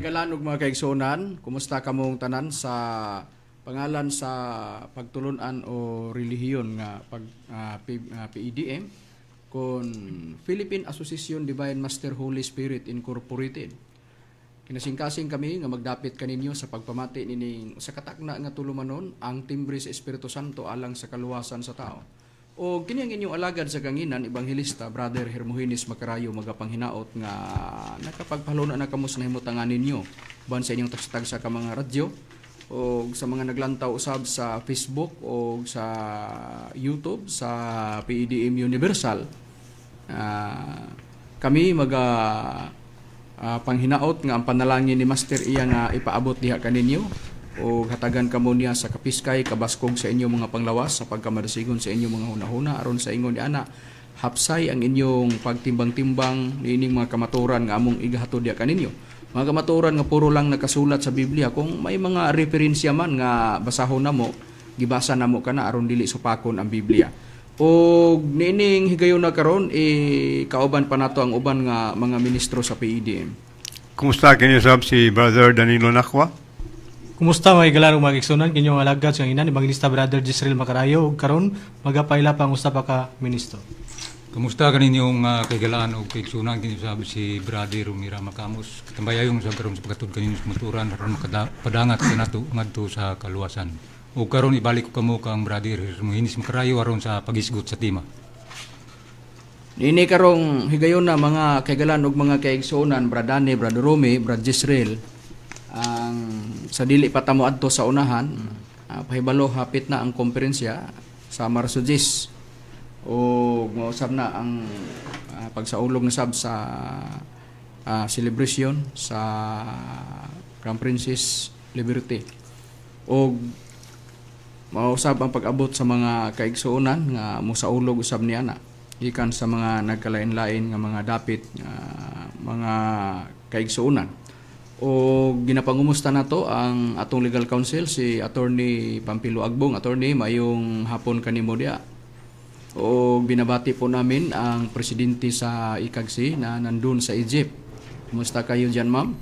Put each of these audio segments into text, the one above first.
Kaigalan ug mga kaigsunan, kumusta kamong tanan sa pangalan sa pagtulunan o relihiyon nga PEDM kon Philippine Association Divine Master Holy Spirit Incorporated. Kinasingkasing kami nga magdapit kaninyo sa pagpamati nining sa katakna nga tulumanon ang timbre sa Espiritu Santo alang sa kaluwasan sa tao. O kini ang inyong alagad sa kanginan, Evangelista Brother Hermogenes Macarayo, magapanghinaot nga nakapagpahuluna na kamo sa nahimutangan ninyo ban sa inyong tagsa ka mga radyo o sa mga naglantaw usab sa Facebook o sa YouTube sa PEDM Universal. Kami panghinaot nga ang panalangin ni Master iya nga ipaabot diha kaninyo o hatagan kamo niya sa kapiskay kabaskog sa inyong mga panglawas sa pagkamadasigon sa inyong mga hunahuna aron sa ingon ni ana hapsay ang inyong pagtimbang-timbang niining mga kamaturan nga among igahatod diha kaninyo. Mga kamaturan nga puro lang nakasulat sa Biblia, kung may mga referensya man nga basahon namo, gibasa namo kana aron dili supakon ang Biblia. O niining higayon na karon kauban pa nato ang uban nga mga ministro sa PEDM. Kumusta kinyo sab si Brother Danilo Nakwa? Kumusta mga igalarong mga igsunan, kinyong alagad sa inan, Evangelista Brother Jezreel Macarayo, ug karon magapaila pang usa pa ka ministro. Kumusta kaninyong kaigalaan o kaigsunan, kinyo sabi si Brother Romira Macamos, katambayayong sa karon sa pagkatud kaninyo sa maturan, aron makapadangat kanato ngadto sa kaluwasan. O karon ibalik ko kamo kang Brother Hermogenes Macarayo aron sa pagisgot sa tema. Nini karong higayon na mga kaigalaan ug mga kaigsunan, Bradane, Brother Rome, Brad Jezreel, ang sa dili pa tamo adto sa unahan, pahibalo hapit na ang komperensya sa Marso 10 o mausab na ang pagsaulog na sab sa celebration sa Crown Princess Liberty o mausab ang pag-abot sa mga kaigsuonan nga mosaulog usab niya na ikan sa mga nagkalain-lain nga mga dapit mga kaigsuonan. O ginapangumusta nato ang atong legal counsel si Attorney Pampilo Agbong. Attorney, mayong hapon kanimo dia. O binabati po namin ang presidente sa ICAGC na nandun sa Egypt. Kumusta kayo diyan, ma'am?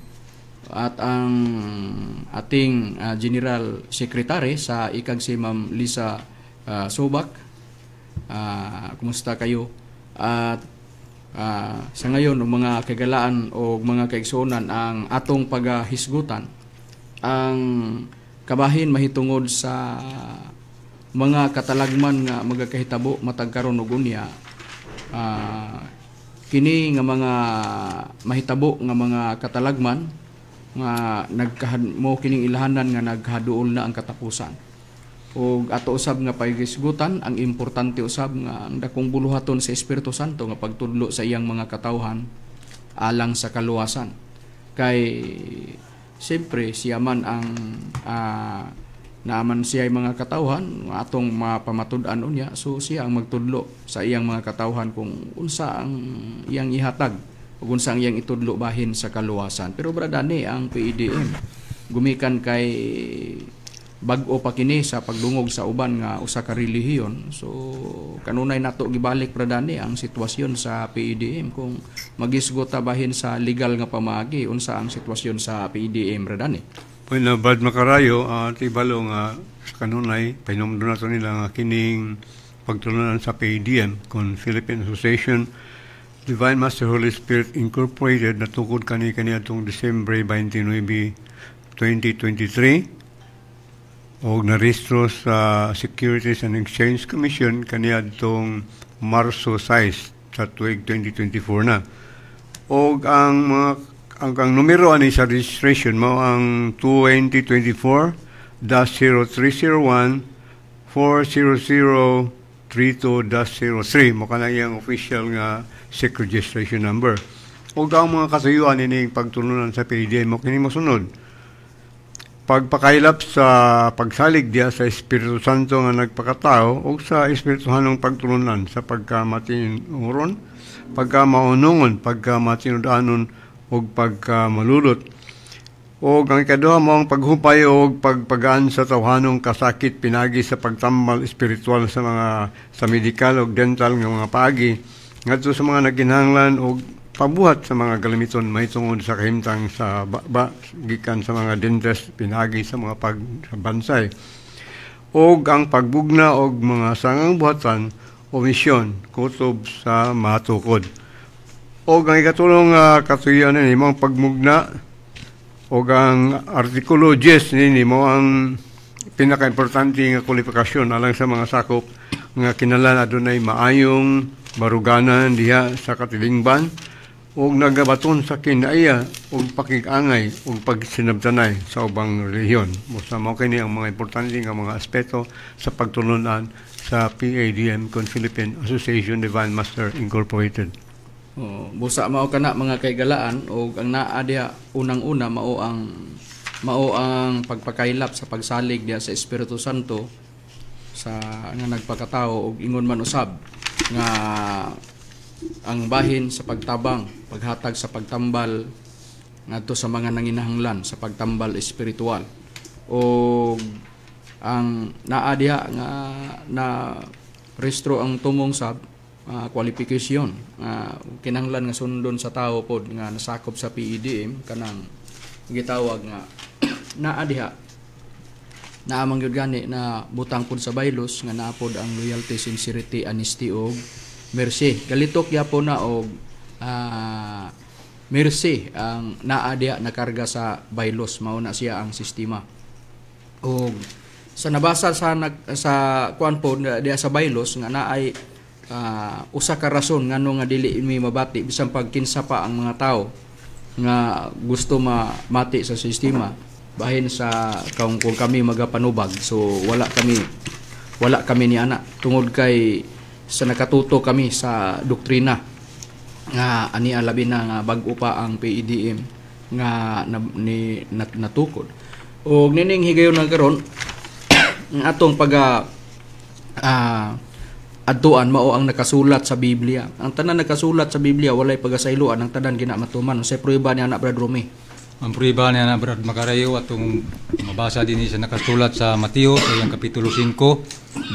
At ang ating General Secretary sa ICAGC, Ma'am Lisa Sobak. Kumusta kayo? At sa ngayon, mga kagalaan o mga kaigsunan ang atong paghisgutan ang kabahin mahitungod sa mga katalagman nga magakahitabo matag karon og unya kini nga mga mahitabo nga mga katalagman nga mo kining ilahanan nga naghaduol na ang katapusan. O ato usab nga paghisgutan ang importante usab nga ang dakong buluhaton sa Espiritu Santo nga pagtudlo sa iyang mga katawhan alang sa kaluwasan. Kay siyempre siya man ang naaman siya ay mga katawhan atong mapamatud-an unya, so siya ang magtudlo sa iyang mga katawhan kung unsa ang iyang ihatag ug unsa ang iyang itudlo bahin sa kaluwasan. Pero bradane ang PEDM gumikan kay bag-o pa kini sa pagdungog sa uban nga usa ka relihiyon. So kanunay nato gibalik pradani ang sitwasyon sa PEDM kung magisgota bahin sa legal nga pamaagi unsa ang sitwasyon sa PEDM pradani. Bueno, Brad Macarayo, tibalo nga kanunay pahinumdum nato nila nga kining pagtulunan sa PEDM kon Philippine Association Divine Master Holy Spirit Incorporated na tukod kani atong Disyembre 29, 2023. O narehistro sa Securities and Exchange Commission kaniadtong Marso 6 sa tuig 2024 na. O ang numero ani sa registration mo ang 2024-0301 40032-03 mo kana yang official nga SEC registration number. O ang mga kasayuan ining pagtulunan sa PEDM mo kini mosunod. Pagpakailap sa pagsalig diya sa Espiritu Santo nga nagpakatao o sa espirituhanong pagtulunan sa pagkamatinuron, pagkamaunungon, pagkamatinudanon o pagkamalulot. O ang ikaduha mo ang paghupay o pagpagaan sa tawhanong kasakit pinagi sa pagtambal espiritual sa medical o dental ng mga paagi. Ngadto sa mga naginhanglan o pabuhat sa mga galamiton mahitungod sa kahimtang sa gikan sa mga dentes pinagi sa mga sa bansay og ang pagbugna og mga sangang buhatan o misyon kutob sa matukod. Og ang ikatulong katuyan ni mga pagmugna og ang artikulo 10 nini mo ang pinaka-importante nga kwalifikasyon alang sa mga sakop nga kinahanglan adunay maayong baruganan diha sa katilingban ug nagabaton sa kinaiya ug pakig-angay ug pagsinabtanay sa ubang relihiyon. Busa mao kini ang mga importante nga mga aspeto sa pagtulunan sa PADM kon Philippine Association Divine Master Incorporated. Busa mao kana mga kaigalaan ug ang naa diha unang-una mao ang pagpakailap sa pagsalig diha sa Espiritu Santo sa nga nagpakatao ug ingon man usab nga ang bahin sa pagtabang, paghatag sa pagtambal ngadto sa mga nanginahanglan sa pagtambal espiritual. O ang naa diha nga na restro ang tumong sa kwalifikasyon kinahanglan nga sundon sa tao pod nga nasakop sa PEDM kanang gitawag nga naa diha naamang gyud gani na butang pod sa baylos nga naapod ang loyalty, sincerity, honesty og mercy. Galitok yapon na og mercy ang naa diha nakarga sa baylos, mao na siya ang sistema. Og sa nabasa sa kuan pod diha sa baylos nga naay usa ka rason ngano nga dili mi mabati bisan pagkinsa pa ang mga tao nga gusto mati sa sistema bahin sa kung kami magapanubag. So wala kami ni ana tungod kay sa nakatuto kami sa doktrina nga ani labi na nga bag-o pa ang PEDM nga natukod. O nining higayon na karon ang atong adtuan mao ang nakasulat sa Biblia. Ang tanan nakasulat sa Biblia walay pagasayloan, ang tanan ginamatuman. Sa prueba ni anak Brad Rome. Ang prueba ni anak Brad Macarayo atong mabasa din sa nakasulat sa Mateo sa iyang kapitulo 5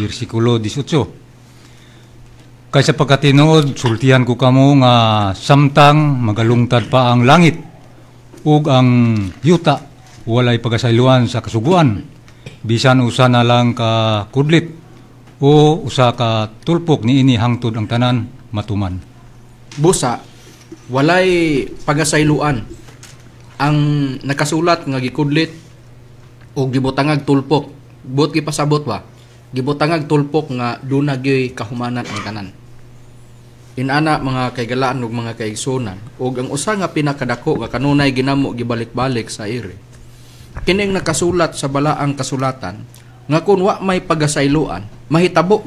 bersikulo 18. Kaysa pagkatinuod, sultihan ko kamo nga samtang magalungtad pa ang langit ug ang yuta walay pagasayloan sa kasuguan bisan usa na lang ka kudlit o usa ka tulpok niini hangtod ang tanan matuman. Busa walay pagasayloan ang nakasulat nga gikudlit o gibutangag tulpok. Buot gipasabot ba? Gibutangag tulpok nga duna gyoy kahumanan ang tanan. Inana mga kaigalaan ug mga kaigsunan ug ang usa nga pinakadako nga kanunay ginamo gibalik-balik sa iri. Kining nakasulat sa balaang kasulatan nga kun wa may pagasayloan, mahitabo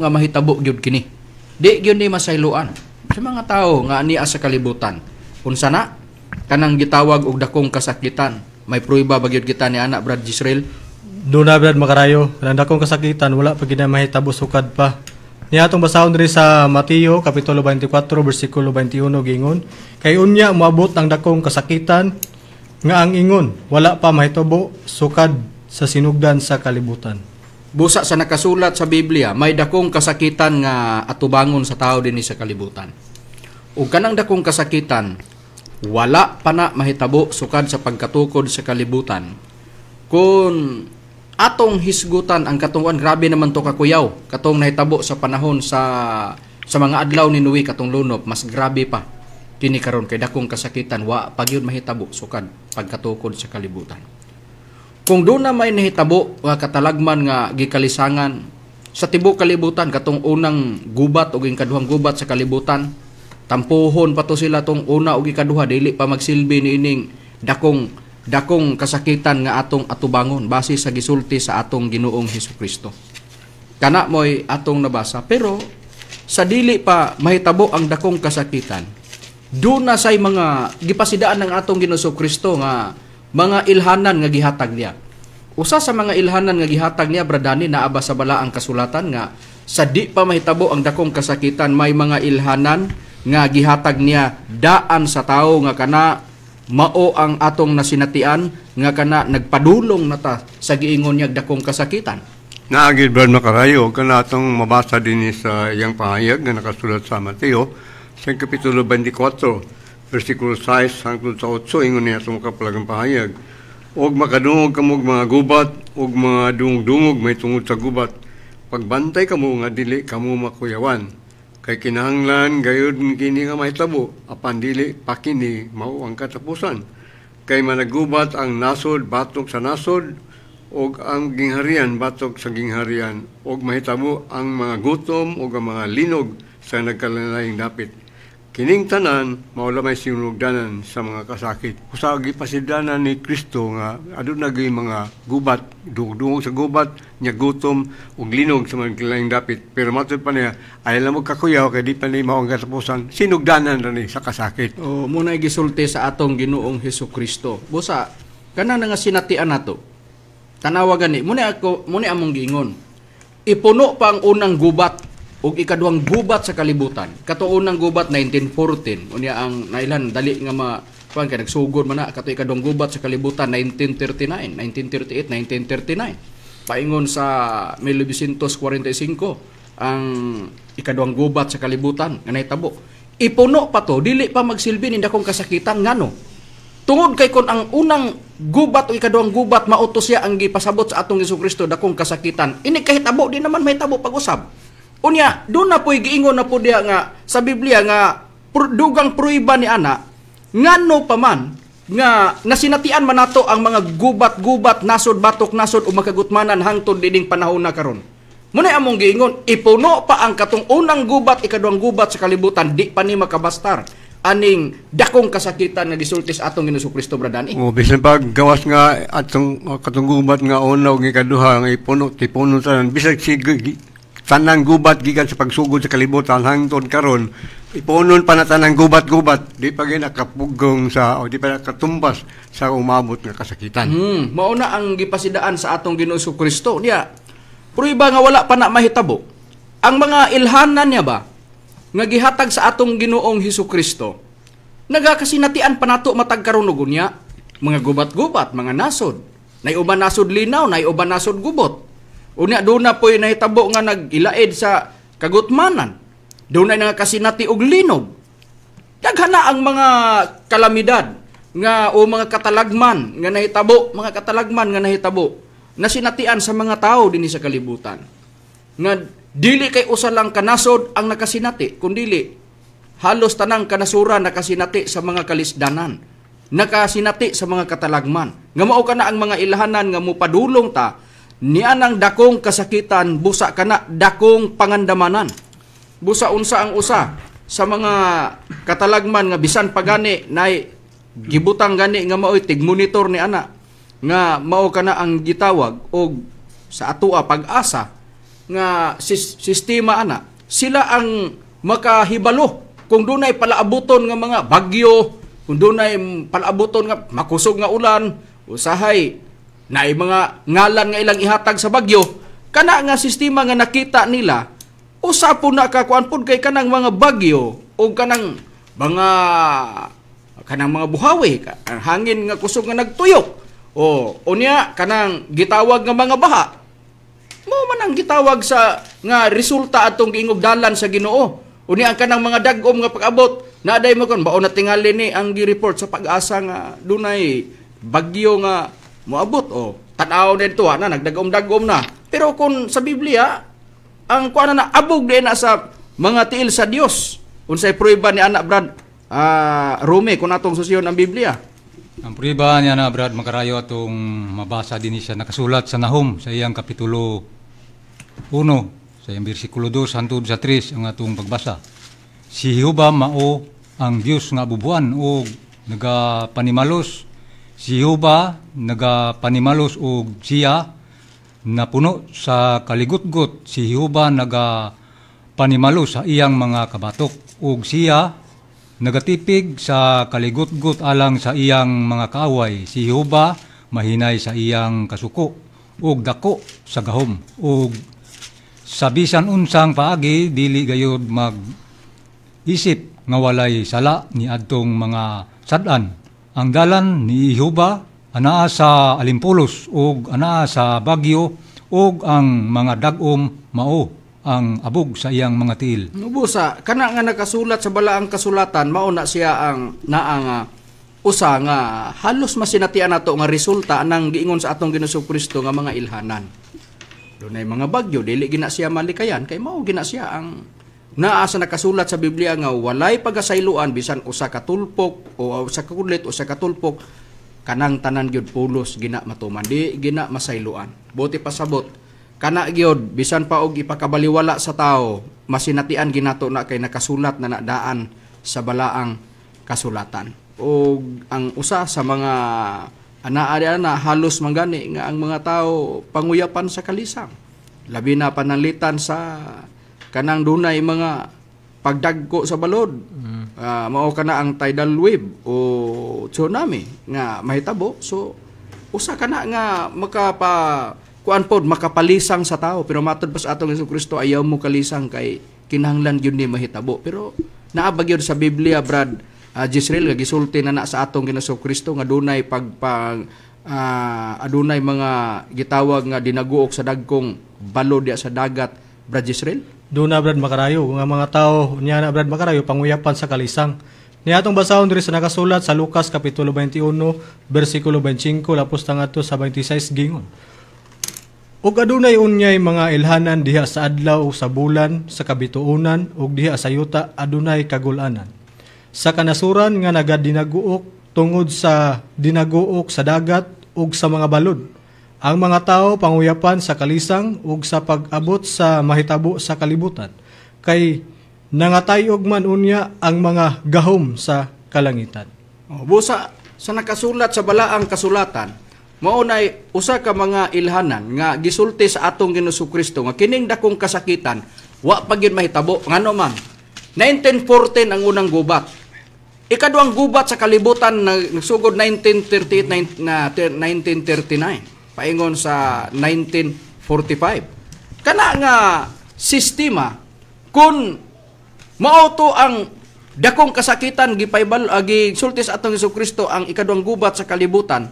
gyud kini. Di gyud ni masayloan sa mga tao nga ania sa kalibutan. Unsa na kanang gitawag og dakong kasakitan. May prueba ba gyud kita ni anak Brad Jisrael? Duna Brad Macarayo, kanang dakong kasakitan wala pa gid mahitabo sukad pa. Niya atong basahon diri sa Mateo kapitulo 24 bersikulo 21 gingon, kay unya moabot ang dakong kasakitan nga ang ingon wala pa mahitabo sukad sa sinugdan sa kalibutan. Busa sa nakasulat sa Biblia, may dakong kasakitan nga atubangon sa tao dinhi sa kalibutan. Ug kanang dakong kasakitan wala pa na mahitabo sukad sa pagkatukod sa kalibutan. Kung atong hisgutan ang katunguan, grabe naman to kakuyaw. Katong nahitabo sa panahon sa mga adlaw ni Noe katong lunop, mas grabe pa. Kini karon kay dakong kasakitan wa pagyud mahitabo sukad pagkatukod sa kalibutan. Kung doon na may nahitabo nga katalagman nga gikalisangan sa tibok kalibutan katong unang gubat ug ikaduhang gubat sa kalibutan, tampuhon pa to sila tong una ug ikaduha dili pa magsilbi niining dakong kasakitan nga atong atubangon base sa gisulti sa atong Ginoong Hesukristo. Kana moy atong nabasa pero sa dili pa mahitabo ang dakong kasakitan, doon na say mga gipasidaan ng atong Ginoong Hesukristo nga mga ilhanan nga gihatag niya. Usa sa mga ilhanan nga gihatag niya bradani naa ba sa balaang kasulatan nga sa di pa mahitabo ang dakong kasakitan may mga ilhanan nga gihatag niya daan sa tao nga kana mao ang atong nasinatian nga kana nagpadulong nata sa giingon niya dakong kasakitan. Naagid Brad Macarayo kana atong mabasa din sa iyang pahayag nga nakasulat sa Mateo sa kapitulo 24 versikulo 6 hangtod sa 8 ingon niya sa makapalagang pahayag. Og makadungog kamog mga gubat, og mga dungog-dungog may tungod sa gubat. Pagbantay kamo nga dili kamo makuyawan. Kay kinahanglan gayud kini nga mahitabo, apan dili pa kini mao ang katapusan. Kay managubat ang nasod batok sa nasod, og ang gingharian batok sa gingharian, og mahitabo ang mga gutom og ang mga linog sa nagkalalayong dapit. Kining tanan mao lamay sinulogdanan sa mga kasakit. Usa gipasidlanan ni Kristo nga aduna gyud mga gubat, dungog sa gubat, nya gutom ug linog sa mga nagkalalayong dapit. Pero matud pa niya ay lamog kakuyaw kay di pa ni mao ang katapusan. Sinugdanan ra ni sa kasakit. O muna gisulti sa atong Ginoong Hesukristo. Busa kana nga sinatian nato. Tanawa gani, muna among giingon. Ipuno pa ang unang gubat ug ikaduhang gubat sa kalibutan. Kato unang gubat 1914, unya ang nailan dali nga kay nagsugod man na kato ikaduhang gubat sa kalibutan 1939, 1938, 1939. Paingon sa 1945 ang ikaduhang gubat sa kalibutan nga nahitabo. Ipuno pa to, dili pa magsilbi ni dakong kasakitan ngano. Tungod kay kon ang unang gubat o ikaduhang gubat mautos siya ang gipasabot sa atong Hesukristo dakong kasakitan. Ini kahitabo di naman mahitabo pag-usab. Unya, doon na po'y giingon na po diya nga sa Biblia nga dugang pruiba ni ana, ngano pa man nga nasinatian man nato ang mga gubat-gubat, nasod, batok, nasod o makagutmanan hangtod diding panahon na karon. Muna among giingon, ipuno pa ang katong unang gubat, ikaduhang gubat sa kalibutan, di pa ni makabastar aning dakong kasakitan nga gisulti sa atong Ginoong Kristo bradani. O bisan pag gawas nga atong katong gubat nga una ug ikaduha nga ipuno tanan bisag tanang gubat gikan sa pagsugod sa kalibutan hangtod karon ipunon pa na tanang gubat-gubat di pa gyud nakapugong sa o di pa nakatumbas sa umabot nga kasakitan. Mao na ang gipasidaan sa atong Ginoong Kristo niya. Pruiba nga wala pa na mahitabo. Ang mga ilhanan niya ba nga gihatag sa atong Ginoong Hesukristo nagakasinatian pa nato matag karon ug unya mga gubat-gubat, mga nasod. Nay uban nasod linaw, nay uban nasod gubot. Unya doon na po'y nahitabo nga nag-ilaid sa kagutmanan. Doon na nga kasinati og linog. Daghana ang mga kalamidad nga o mga katalagman nga nahitabo, nasinatian sa mga tao dinhi sa kalibutan. Nga dili kay usa lang kanasod ang nakasinati, kundili halos tanang kanasuran nakasinati sa mga kalisdanan, nakasinati sa mga katalagman. Nga mao kana ang mga ilhanan nga mopadulong ta nianang dakong kasakitan, busa kana dakong pangandamanan. Busa unsa ang usa sa mga katalagman nga bisan pagani nay gibutang gani nga maoy tig-monitor ni ana nga mao kana ang gitawag og sa atoa pag-asa nga sistema ana. Sila ang makahibalo kung dunay palaabuton nga mga bagyo, kung dunay palaabuton nga makusog nga ulan, usahay na mga ngalan nga ilang ihatag sa bagyo, kana nga sistema nga nakita nila, usapo na kakuan pod kay kanang mga bagyo o kanang mga buhawi, ang hangin nga kusog nga nagtuyok, o unya kanang gitawag nga mga baha. Mao man ang gitawag sa nga resulta atong giingogdalan sa Ginoo. Unya ang kanang mga dagom nga pag-abot, naaday mo kon bao na tingali ni ang gi-report sa pag-asa nga dunay bagyo nga moabot tanaw dito na nagdagom-dagom na. Pero kung sa Biblia ang kuan na abog din na sa mga tiil sa Dios unsay prueba ni anak Brad Rome kung atong susyon ang Biblia. Ang prueba niya na Brad makarayo atong mabasa din siya nakasulat sa Nahum sa iyang kapitulo 1 sa iyang bersikulo 2 hangtod sa 3 ang atong pagbasa. Si Jehova mao ang Dios nga bubuan o nagapanimalos. Si Jehova nagapanimalos og siya napuno sa kaligutgot. Si Jehova nagapanimalos sa iyang mga kabatok og siya nagatipig sa kaligutgot alang sa iyang mga kaaway. Si Jehova mahinay sa iyang kasuko og dako sa gahom og sa bisan unsang paagi dili gayud mag-isip nga walay sala ni adtong mga sad-an. Ang dalan ni Jehova anaa sa alimpulos ug anaa sa bagyo ug ang mga dag-om mao ang abog sa iyang mga tiil. Busa, kana nga nakasulat sa balaang kasulatan, mauna siya ang naang usa nga halos masinatian nato nga resulta nang giingon sa atong Ginoong Kristo nga mga ilhanan. Dunay mga bagyo, dili gina siya malikayan, kay mao gina siya ang naa sa nakasulat sa Biblia nga walay pagasayloan bisan usa ka tulpok o usa ka kudlit o usa ka tulpok, kanang tanan gyud pulos gina matuman, di gina masayloan. Buti pasabot kana gyud bisan pa og ipakabaliwala sa tao, masinatian ginato na kay nakasulat na nadaan sa balaang kasulatan. O ang usa sa mga ana halos manggani nga ang mga tao panguyapan sa kalisang. Labi na pananglitan sa kanang dunay mga pagdagko sa balod. Mao kana ang tidal wave o tsunami nga mahitabo. So usa kana nga makapalisang sa tao, pero matod pa sa atong Jesucristo ayaw mo kalisang kay kinahanglan gyud ni mahitabo. Pero naabag yun sa Biblia, Brad Jezreel, nga gisulti na sa atong Ginoong Kristo nga dunay adunay mga gitawag nga dinaguok sa dagkong balod diya sa dagat, Brad Jezreel. Doon na Brad Macarayo, nga mga tao niya na Brad Macarayo panguyapan sa kalisang. Ni atong basahon diri sa nakasulat sa Lucas kapitulo 21 bersikulo 25 lapos tangadto sa 26 gingon. Ug adunay unyay mga ilhanan diha sa adlaw o sa bulan, sa kabituonan ug diha sa yuta adunay kagulanan. Sa kanasuran nga nagadinaguok tungod sa dinaguok sa dagat ug sa mga balod. Ang mga tao panguyapan sa kalisang ug sa pag-abot sa mahitabo sa kalibutan. Kay nangatayog man unya ang mga gahom sa kalangitan. Busa sa nakasulat sa balaang kasulatan, maunay usa ka mga ilhanan nga gisulti sa atong Ginoong Kristo nga kining dakong kasakitan wa pa gyud mahitabo ngano man. 1914 ang unang gubat. Ikaduhang gubat sa kalibutan na nagsugod 1938 na 1939. Paingon sa 1945. Kana nga sistema kung mauto ang dakong kasakitan gisulti sa atong Jesucristo ang ikaduhang gubat sa kalibutan.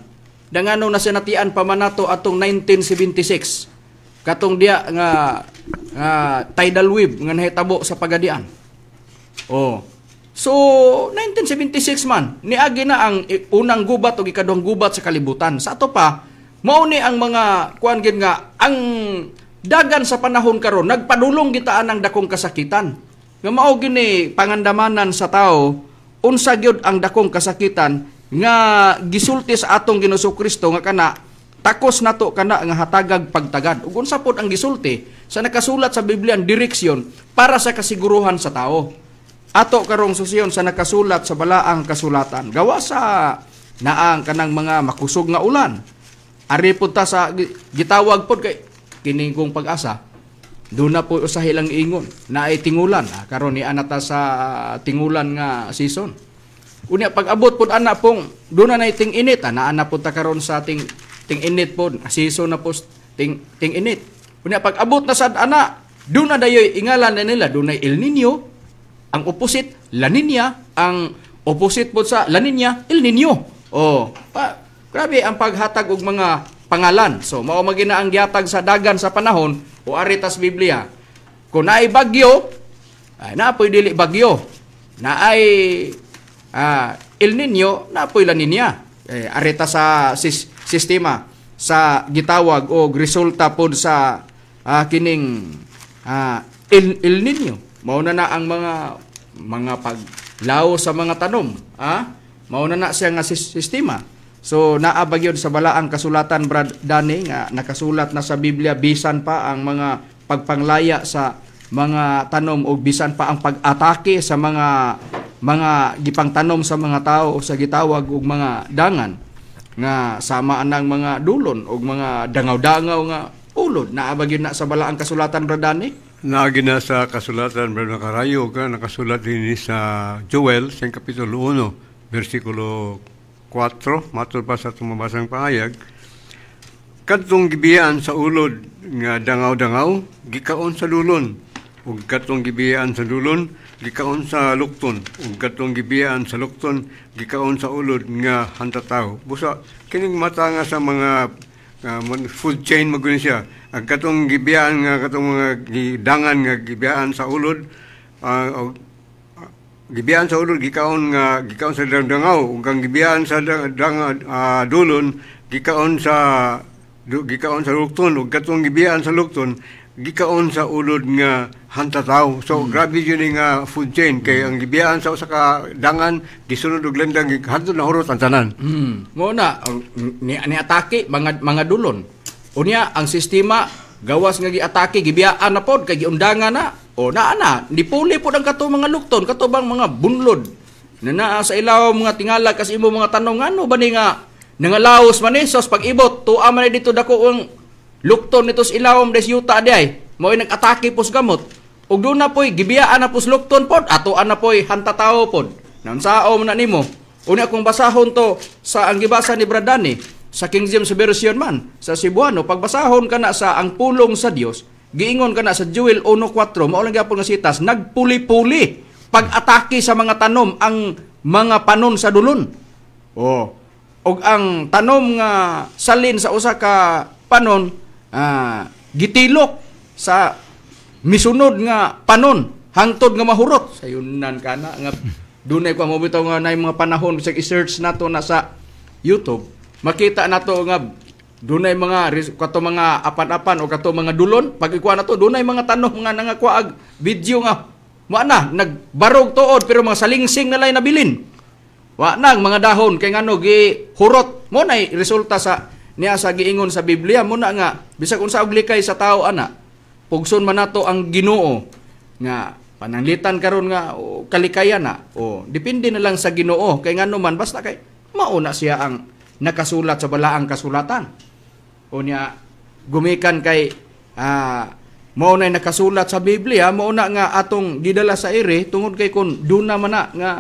Dangano na sinatian pa man nato atong 1976. Katong dia nga tidal wave nga nahitabo sa pagadian. So 1976 man niagi na ang unang gubat o ikaduhang gubat sa kalibutan. Sa ato pa mao ni ang mga kuan gid nga ang dagan sa panahon karon nagpadulong gitaan ang dakong kasakitan. Nga mao gini pangandamanan sa tao unsa gyud ang dakong kasakitan nga gisulti sa atong Ginoong Kristo nga kana takos nato kana nga hatagag pagtagad. Ug unsa pod ang gisulti sa nakasulat sa Biblia ang direksyon para sa kasiguruhan sa tao. Ato karong susyon sa nakasulat sa balaang kasulatan gawa sa naang kanang mga makusog nga ulan. Ari pud ta sa gitawag pod kay kining kong pag-asa. Doon na po usahi lang ingon na ay tingulan. Karon ni anata sa tingulan nga season. Unya pag-abot pod ana pong doon na ting init. Ana pod ta karon sa ting init pod. Season na po ting init. Unya pag-abot na sad ana, doon na dayoy ingalan na nila. Doon na El Nino. Ang opposite, La Nina. Ang opposite po sa La Nina, El Nino. Grabe ang paghatag og mga pangalan. So, mao magina ang gihatag sa dagan sa panahon o aritas Biblia. Kung naay bagyo, naapoy dili bagyo. Naay El Nino, naapoy La Nina. Arita sa sistema sa gitawag o resulta pod sa kining El Nino. Mauna na ang mga paglaw sa mga tanom. Mauna na siya nga sistema. So naabag yun sa balaang kasulatan, Brad Danny, nga nakasulat na sa Biblia bisan pa ang mga pagpanglaya sa mga tanom o bisan pa ang pag-atake sa mga gipang tanom sa mga tao o sa gitawag og mga dangan nga sama anang mga dulon o mga dangaw-dangaw nga ulod. Naabag yun na sa balaang kasulatan, Brad Danny. Naagi na sa kasulatan, Brad Macarayo, nakasulat din sa Joel, sa kapitulo 1, versikulo 4, matod pa sa tumabasang paayag, kadtong gibiyaan sa ulod nga dangaw-dangaw, gikaon sa dulon. Ug kadtong gibiyaan sa dulon, gikaon sa lukton. Ug kadtong gibiyaan sa lukton, gikaon sa ulod nga hantataw. Busa, kining mata nga sa mga food chain maguni siya. Ang katong gibiyaan nga katong mga gidangan nga gibiyaan sa ulod, gibiyaan sa ulod gikaon sa dangaw, ug ang gibiyaan sa dulon gikaon sa lukton, ug katong gibiyaan sa lukton gikaon sa ulod nga hantataw. So grabe yun nga food chain kay ang gibiyaan sa usa ka dangan gisunod og landang hantod na hurot ang tanan. Mo na ni atake mga dulon. Unya ang sistema gawas nga giatake gibiyaan na pod kay giundangan na. O na dipuli pod ang kato mga lukton, kato bang mga bunlod. Na naa sa ilaw mga tingala kasi imo mga tanong ano ba ni nga nangalaos man sos pag ibot tuwa man dito dako ang lukton nitos ilawom des yuta diay mao nag-atake pos gamot ug do na poy gibiyaan na pos lukton pod ato ana poy hantataw pod nansao man na nimo una kung basahon to sa ang gibasa ni Bradani sa King James version man sa Cebuano pagbasahon kana sa ang pulong sa Dios giingon kana sa Joel 1:4 mao lang gyapon nga sitas nagpuli-puli pag-atake sa mga tanom ang mga panon sa dulon og ang tanom nga salin sa usa ka panon gitilok sa misunod nga panon hangtod nga mahurot sayunan kana nga dunay ko mo bitaw nga nay mga panahon sa i-search nato na sa YouTube makita nato nga dunay mga kato mga apan-apan o kato mga dulon pag ikuha nato dunay mga tanom nga nangakuha video nga wa na nagbarog tuod pero mga salingsing na lay nabilin wa na mga dahon kay ngano gi hurot mo nay resulta sa niya sa giingon sa Biblia mo na nga bisag unsa og likay sa tao ana pugson man nato ang Ginoo nga pananglitan karon nga kalikayan na depende na lang sa Ginoo kay ngano man basta kay mauna siya ang nakasulat sa balaang kasulatan unya gumikan kay mao na nakasulat sa Biblia mao na nga atong gidala sa ere tungod kay kun duna man na nga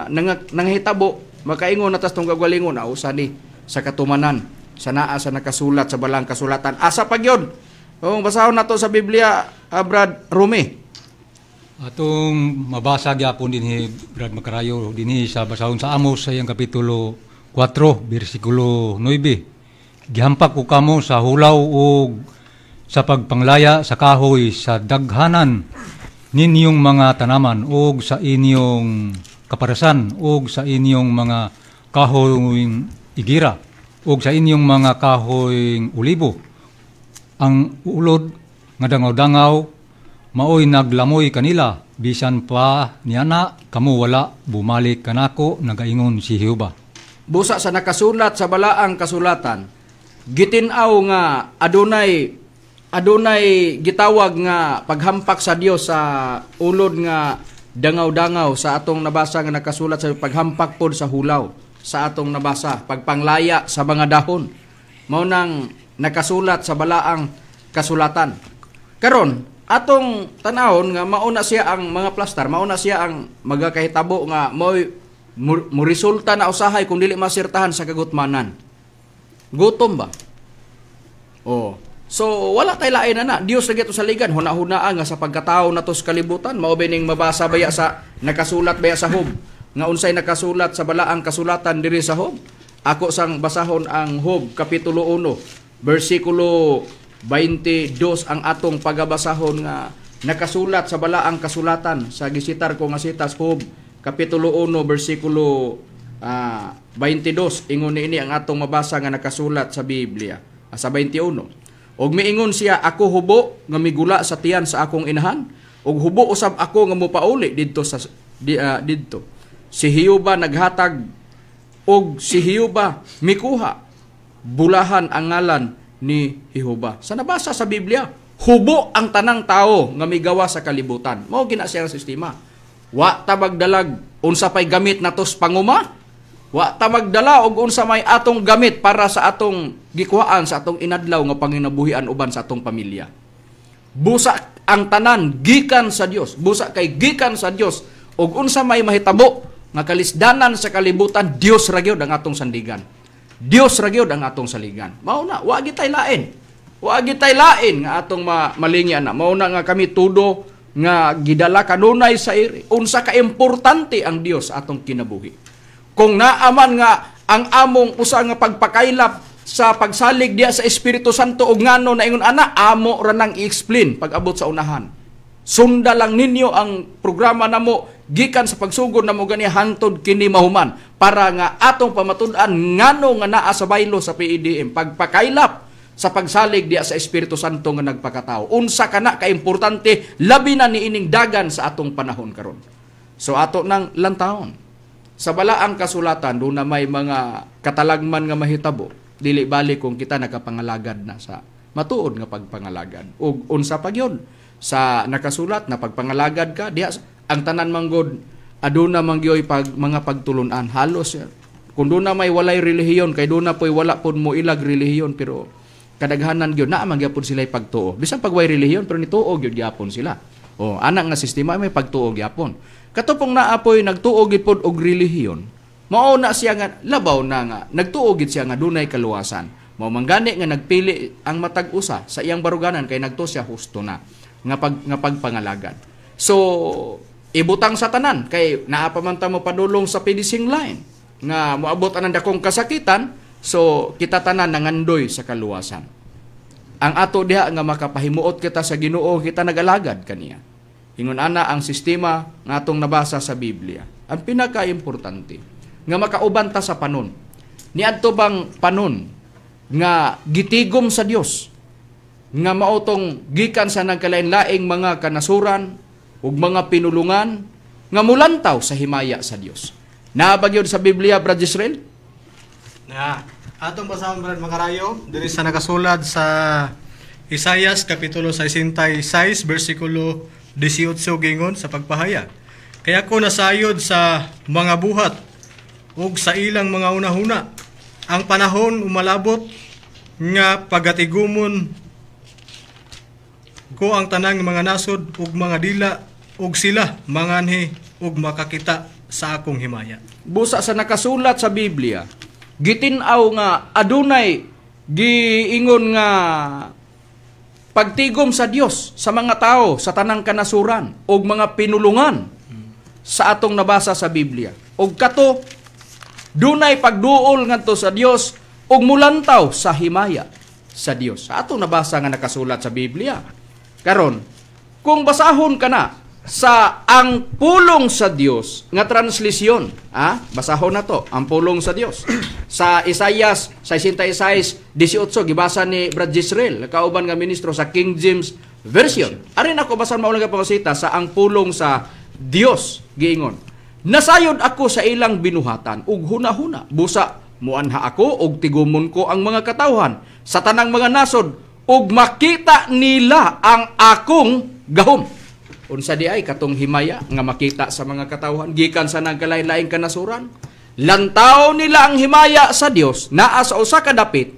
nanghitabo makaingon natas tong gagwalingon usa ni sa katumanan sa naa sa nakasulat sa balang kasulatan. Asa pa gyud? Basahon nato sa Biblia, Brad Rome. Atong mabasa gyapon dinhi Brad Macarayo dinhi sa basahon sa Amos sa iyang kapitulo 4 bersikulo 9. Gihampak ko kamo sa hulaw ug sa pagpanglaya sa kahoy sa daghanan ninyong mga tanaman ug sa inyong kaparasan ug sa inyong mga kahoy igira ug sa inyong mga kahoy ulibo ang ulod nga dangaw-dangaw maoy naglamoy kanila bisan pa niana kamo wala bumalik kanako nagaingon si Jehova. Busa sa nakasulat sa balaang kasulatan gitin-aw nga adunay gitawag nga paghampak sa Dios sa ulod nga dangaw-dangaw sa atong nabasa nga nakasulat sa paghampak pod sa hulaw sa atong nabasa, pagpanglaya sa mga dahon. Mao nang nakasulat sa balaang kasulatan. Karon, atong tanahon nga mauna siya ang mga plastar, mauna siya ang magakahitabo nga mo resulta na usahay kung dili masirtahan sa kagutmanan. Gutom ba? So wala tay lain na. Dios lagi to sa ligan, huna-hunaa nga sa pagkatao nato sa kalibutan, mao bining mabasa baya sa nakasulat baya sa Job. Nga unsay nakasulat sa balaang kasulatan diri sa Job. Ako sang basahon ang Job kapitulo 1 bersikulo 22 ang atong pagabasahon nga nakasulat sa balaang kasulatan sa gisitar ko nga sitas Job kapitulo 1 bersikulo 22 ingon niini ang atong mabasa nga nakasulat sa Biblia sa 21. Og miingon siya ako hubo nga migula sa tiyan sa akong inahan og hubo usab ako nga mopauli didto sa didto. Si Jehova naghatag og si Jehova mikuha. Bulahan ang ngalan ni Jehova. Sa nabasa sa Biblia, hubo ang tanang tao nga migawa sa kalibutan. Mao gina siya ang sistema. Wa ta magdalag unsa pay gamit natos panguma. Wa ta magdala og unsa may atong gamit para sa atong gikuhaan sa atong inadlaw nga panginabuhian uban sa atong pamilya. Busa ang tanan gikan sa Dios. Busa kay gikan sa Dios og unsa may mahitabo nga kalisdanan sa kalibutan, Dios ra gyud ang atong sandigan. Dios ra gyud ang atong saligan. Mao na wa gitay lain. Wa gitay lain nga atong malingyan na. Mao na nga kami tudo nga gidala kanunay sa iri. Unsa ka importante ang Dios atong kinabuhi. Kung naaman nga ang among usa nga pagpakaylap sa pagsalig diya sa Espiritu Santo og ngano na ingon ana amo ra nang i-explain pag abot sa unahan. Sunda lang ninyo ang programa namo gikan sa pagsugod namo gani hangtod kini mahuman para nga atong pamatud-an ngano nga naa sa baylo sa PIDM pagpakaylap sa pagsalig diya sa Espiritu Santo nga nagpakatao. Unsa kana ka importante labi na niining dagan sa atong panahon karon. So ato nang lantahon. Sa balaang kasulatan do na may mga katalagman nga mahitabo dili bali kung kita nakapangalagad na sa matuod nga pagpangalagad. Ug unsa pa gyud sa nakasulat na pagpangalagad ka diha ang tanan manggod aduna mangyoy pag mga pagtulunan halos kung doon na may walay relihiyon kay doon na po'y wala pud mo ilag relihiyon pero kadaghanan gyud naa man gyapon sila pagtuo bisan pag way relihiyon pero nituo gyud gyapon sila anak nga sistema may pagtuo gyapon katupong naa po'y nagtuo gid pod og relihiyon mao na siya nga labaw na nga nagtuo gid siya nga dunay kaluwasan mao manggani nga nagpili ang matag usa sa iyang baruganan kay nagtuo siya husto na nga pagpangalagad. So, ibutang sa tanan kay naa pa man ta mo padulong sa finishing line nga moabot anang dakong kasakitan, so kita tanan nangandoy sa kaluwasan. Ang ato diha nga makapahimuot kita sa Ginoo kita nagalagad kaniya. Ingon ana ang sistema nga atong nabasa sa Biblia. Ang pinaka-importante nga makauban ta sa panon. Niadto bang panon nga gitigom sa Dios? Nga mautong gikan sa nagkalain-laing mga kanasuran ug mga pinulungan nga mulantaw sa himaya sa Dios. Nabagyod sa Biblia, Brad Israel? Na, atong basahon Brad Makarayo, diri sa nakasulat sa Isaias kapitulo 66 bersikulo 18 gingon sa pagpahayag. Kaya ko nasayod sa mga buhat ug sa ilang mga unahuna ang panahon umalabot nga pagatigumon ko ang tanang mga nasod ug mga dila ug sila manganhi ug makakita sa akong himaya. Busa sa nakasulat sa Biblia, gitin-aw nga adunay giingon nga pagtigom sa Dios sa mga tao sa tanang kanasuran ug mga pinulungan sa atong nabasa sa Biblia. Ug kato dunay pagduol ngadto sa Dios ug mulantaw sa himaya sa Dios. Sa atong nabasa nga nakasulat sa Biblia. Karon, kung basahon ka na sa ang pulong sa Dios nga translisyon, basahon na to, ang pulong sa Dios. Sa Isaias 66:18 gibasa ni Brad Israel, kauban nga ministro sa King James Version. Arin ako basan mao lang pamasita sa ang pulong sa Dios giingon. Nasayod ako sa ilang binuhatan ug hunahuna, busa muanha ako ug tigumon ko ang mga katawhan sa tanang mga nasod ug makita nila ang akong gahom. Unsa di ay katong himaya nga makita sa mga katawhan gikan sa nagkalain-laing kanasuran. Lantaw nila ang himaya sa Dios naa sa usa ka dapit.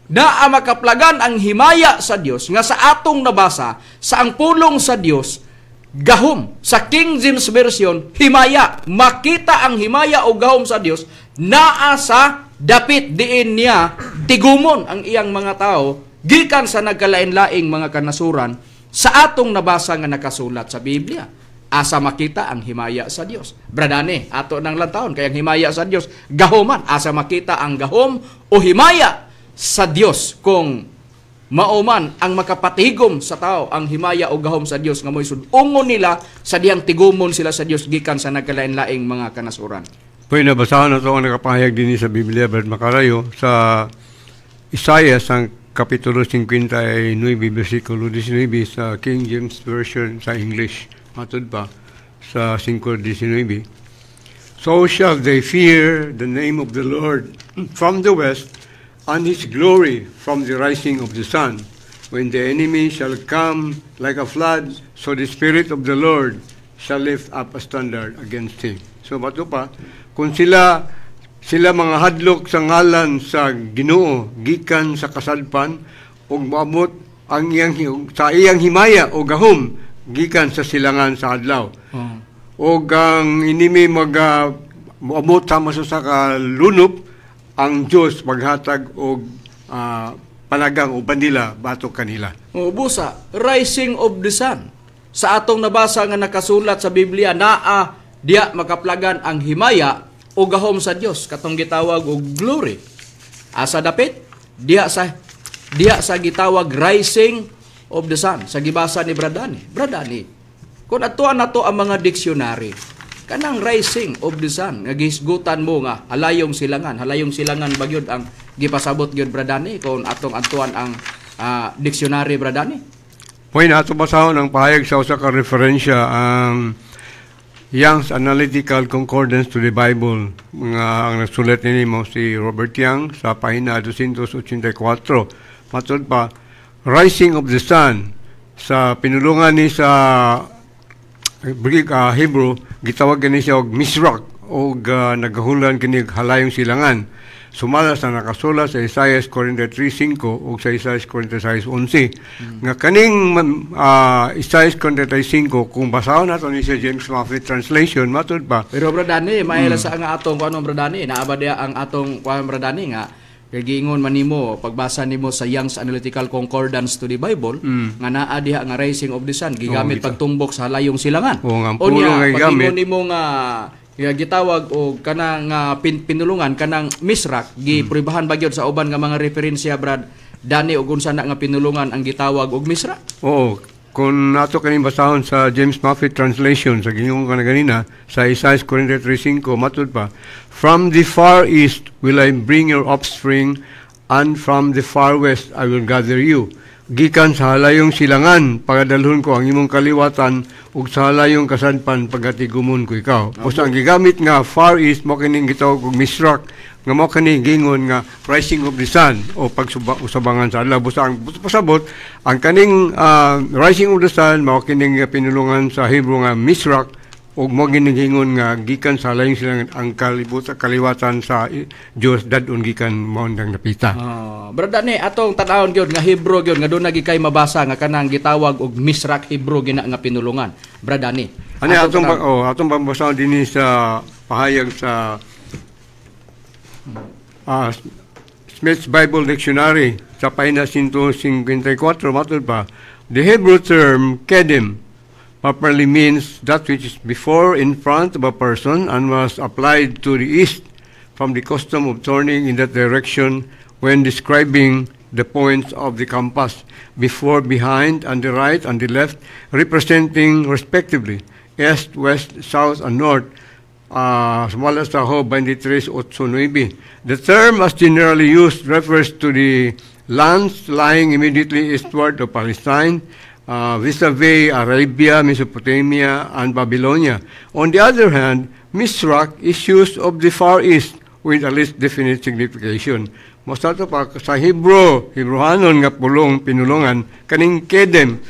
Naa makaplagan ang himaya sa Dios nga sa atong nabasa sa ang pulong sa Dios gahom. Sa King James Version himaya, makita ang himaya o gahom sa Dios naa sa dapit diin niya tigumon ang iyang mga tao gikan sa nagkalain-laing mga kanasuran sa atong nabasa nga nakasulat sa Biblia. Asa makita ang himaya sa Dios. Bradane, ato nang lantawon kay ang himaya sa Dios gahoman. Asa makita ang gahom o himaya sa Dios kung mauman ang makapatigom sa tao ang himaya o gahom sa Dios nga moy sud-ungon nila sa diyang tigumon sila sa Dios gikan sa nagkalain-laing mga kanasuran. Pwede nabasahan na ito ang nakapahayag din sa Biblia, Brad Makarayo, sa Isaiah, ang Kapitulo 59, versikulo 19 sa King James Version sa English. Matod pa sa 5:19. So shall they fear the name of the Lord from the west, and His glory from the rising of the sun. When the enemy shall come like a flood, so the Spirit of the Lord shall lift up a standard against him. So bato pa, kung sila mga hadlok sa ngalan sa Ginoo gikan sa kasadpan ug moabot ang sa iyang himaya o gahom gikan sa silangan sa adlaw. O ang inimi moabot sama sa kalunop ang Dios maghatag og panagang o bandila batok kanila. Busa, rising of the sun. Sa atong nabasa nga nakasulat sa Biblia naa diya makaplagan ang himaya o gahom sa Dios katong gitawag og glory. Asa dapit diya sa gitawag rising of the sun sa gibasa ni Bradani. Kung atuan nato ang mga dictionary, kanang rising of the sun nga gihisgutan mo nga halayong silangan bagyod ang gipasabot gyud Bradani kung atong atuan ang dictionary Bradani. Point ato basahon ang pahayag sa usa ka referensya ang Young's Analytical Concordance to the Bible nga ang nagsulat nimo si Robert Young sa pahina 284. Matod pa, rising of the sun sa pinulungan ni sa Hebrew gitawag kini siya og misrak og nagahulan kini halayong silangan. Sumala sa nakasula sa Isaiah 43:5 ug sa Isaiah 46:11. Nga kaning Isaiah 43:5 kung basahon nato ni sa James Moffatt translation matud pa. Pero Bradani, maila sa nga atong kuno Bradani, naaba dia ang atong kuno Bradani nga kay giingon man nimo pagbasa nimo sa Young's Analytical Concordance to the Bible nga naa diha nga rising of the sun gigamit pagtumbok sa halayong silangan. O niya pag-ingon nimo nga gitawag og kanang pinulungan kanang misrak gipribahan bagyod sa uban nga mga referensya Brad Dani og unsa na nga pinulungan ang gitawag og misrak. Oo, kung nato kaning basahon sa James Moffatt translation sa giingon kana ganina sa Isaiah 43:5 matud pa, from the far east will I bring your offspring, and from the far west I will gather you. Gikan sa halayong silangan pagadalhon ko ang imong kaliwatan ug sa halayong kasadpan pagatigumon ko ikaw. Usa ang gigamit nga far east mo kining gitawag og misrak nga mo kani gingon nga rising of the sun o pagsubangan sa adlaw. Busa ang pasabot ang kaning rising of the sun mao kining pinulungan sa Hebrew nga misrak ug mo giningon nga gikan sa halayong silangan ang kaliwatan sa Dios dadon gikan mo nang napita. Brada ni atong tan-awon gyud nga Hebrew gyud nga doon nagikay mabasa nga kanang gitawag og misrak Hebrew gina nga pinulungan. Brada ni. Ani atong pambasahon dinhi sa pahayag sa Smith's Bible Dictionary sa pahina 154 matud pa, the Hebrew term kedim properly means that which is before in front of a person and was applied to the east from the custom of turning in that direction when describing the points of the compass, before, behind, and the right and the left, representing respectively east, west, south, and north. Sumala sa Job 23:8-9. The term as generally used refers to the lands lying immediately eastward of Palestine, vis-a-vis Arabia, Mesopotamia, and Babylonia. On the other hand, misrak is used of the Far East with a least definite signification. Mosta to pa sa Hebrewanon nga pinulungan kaning kedem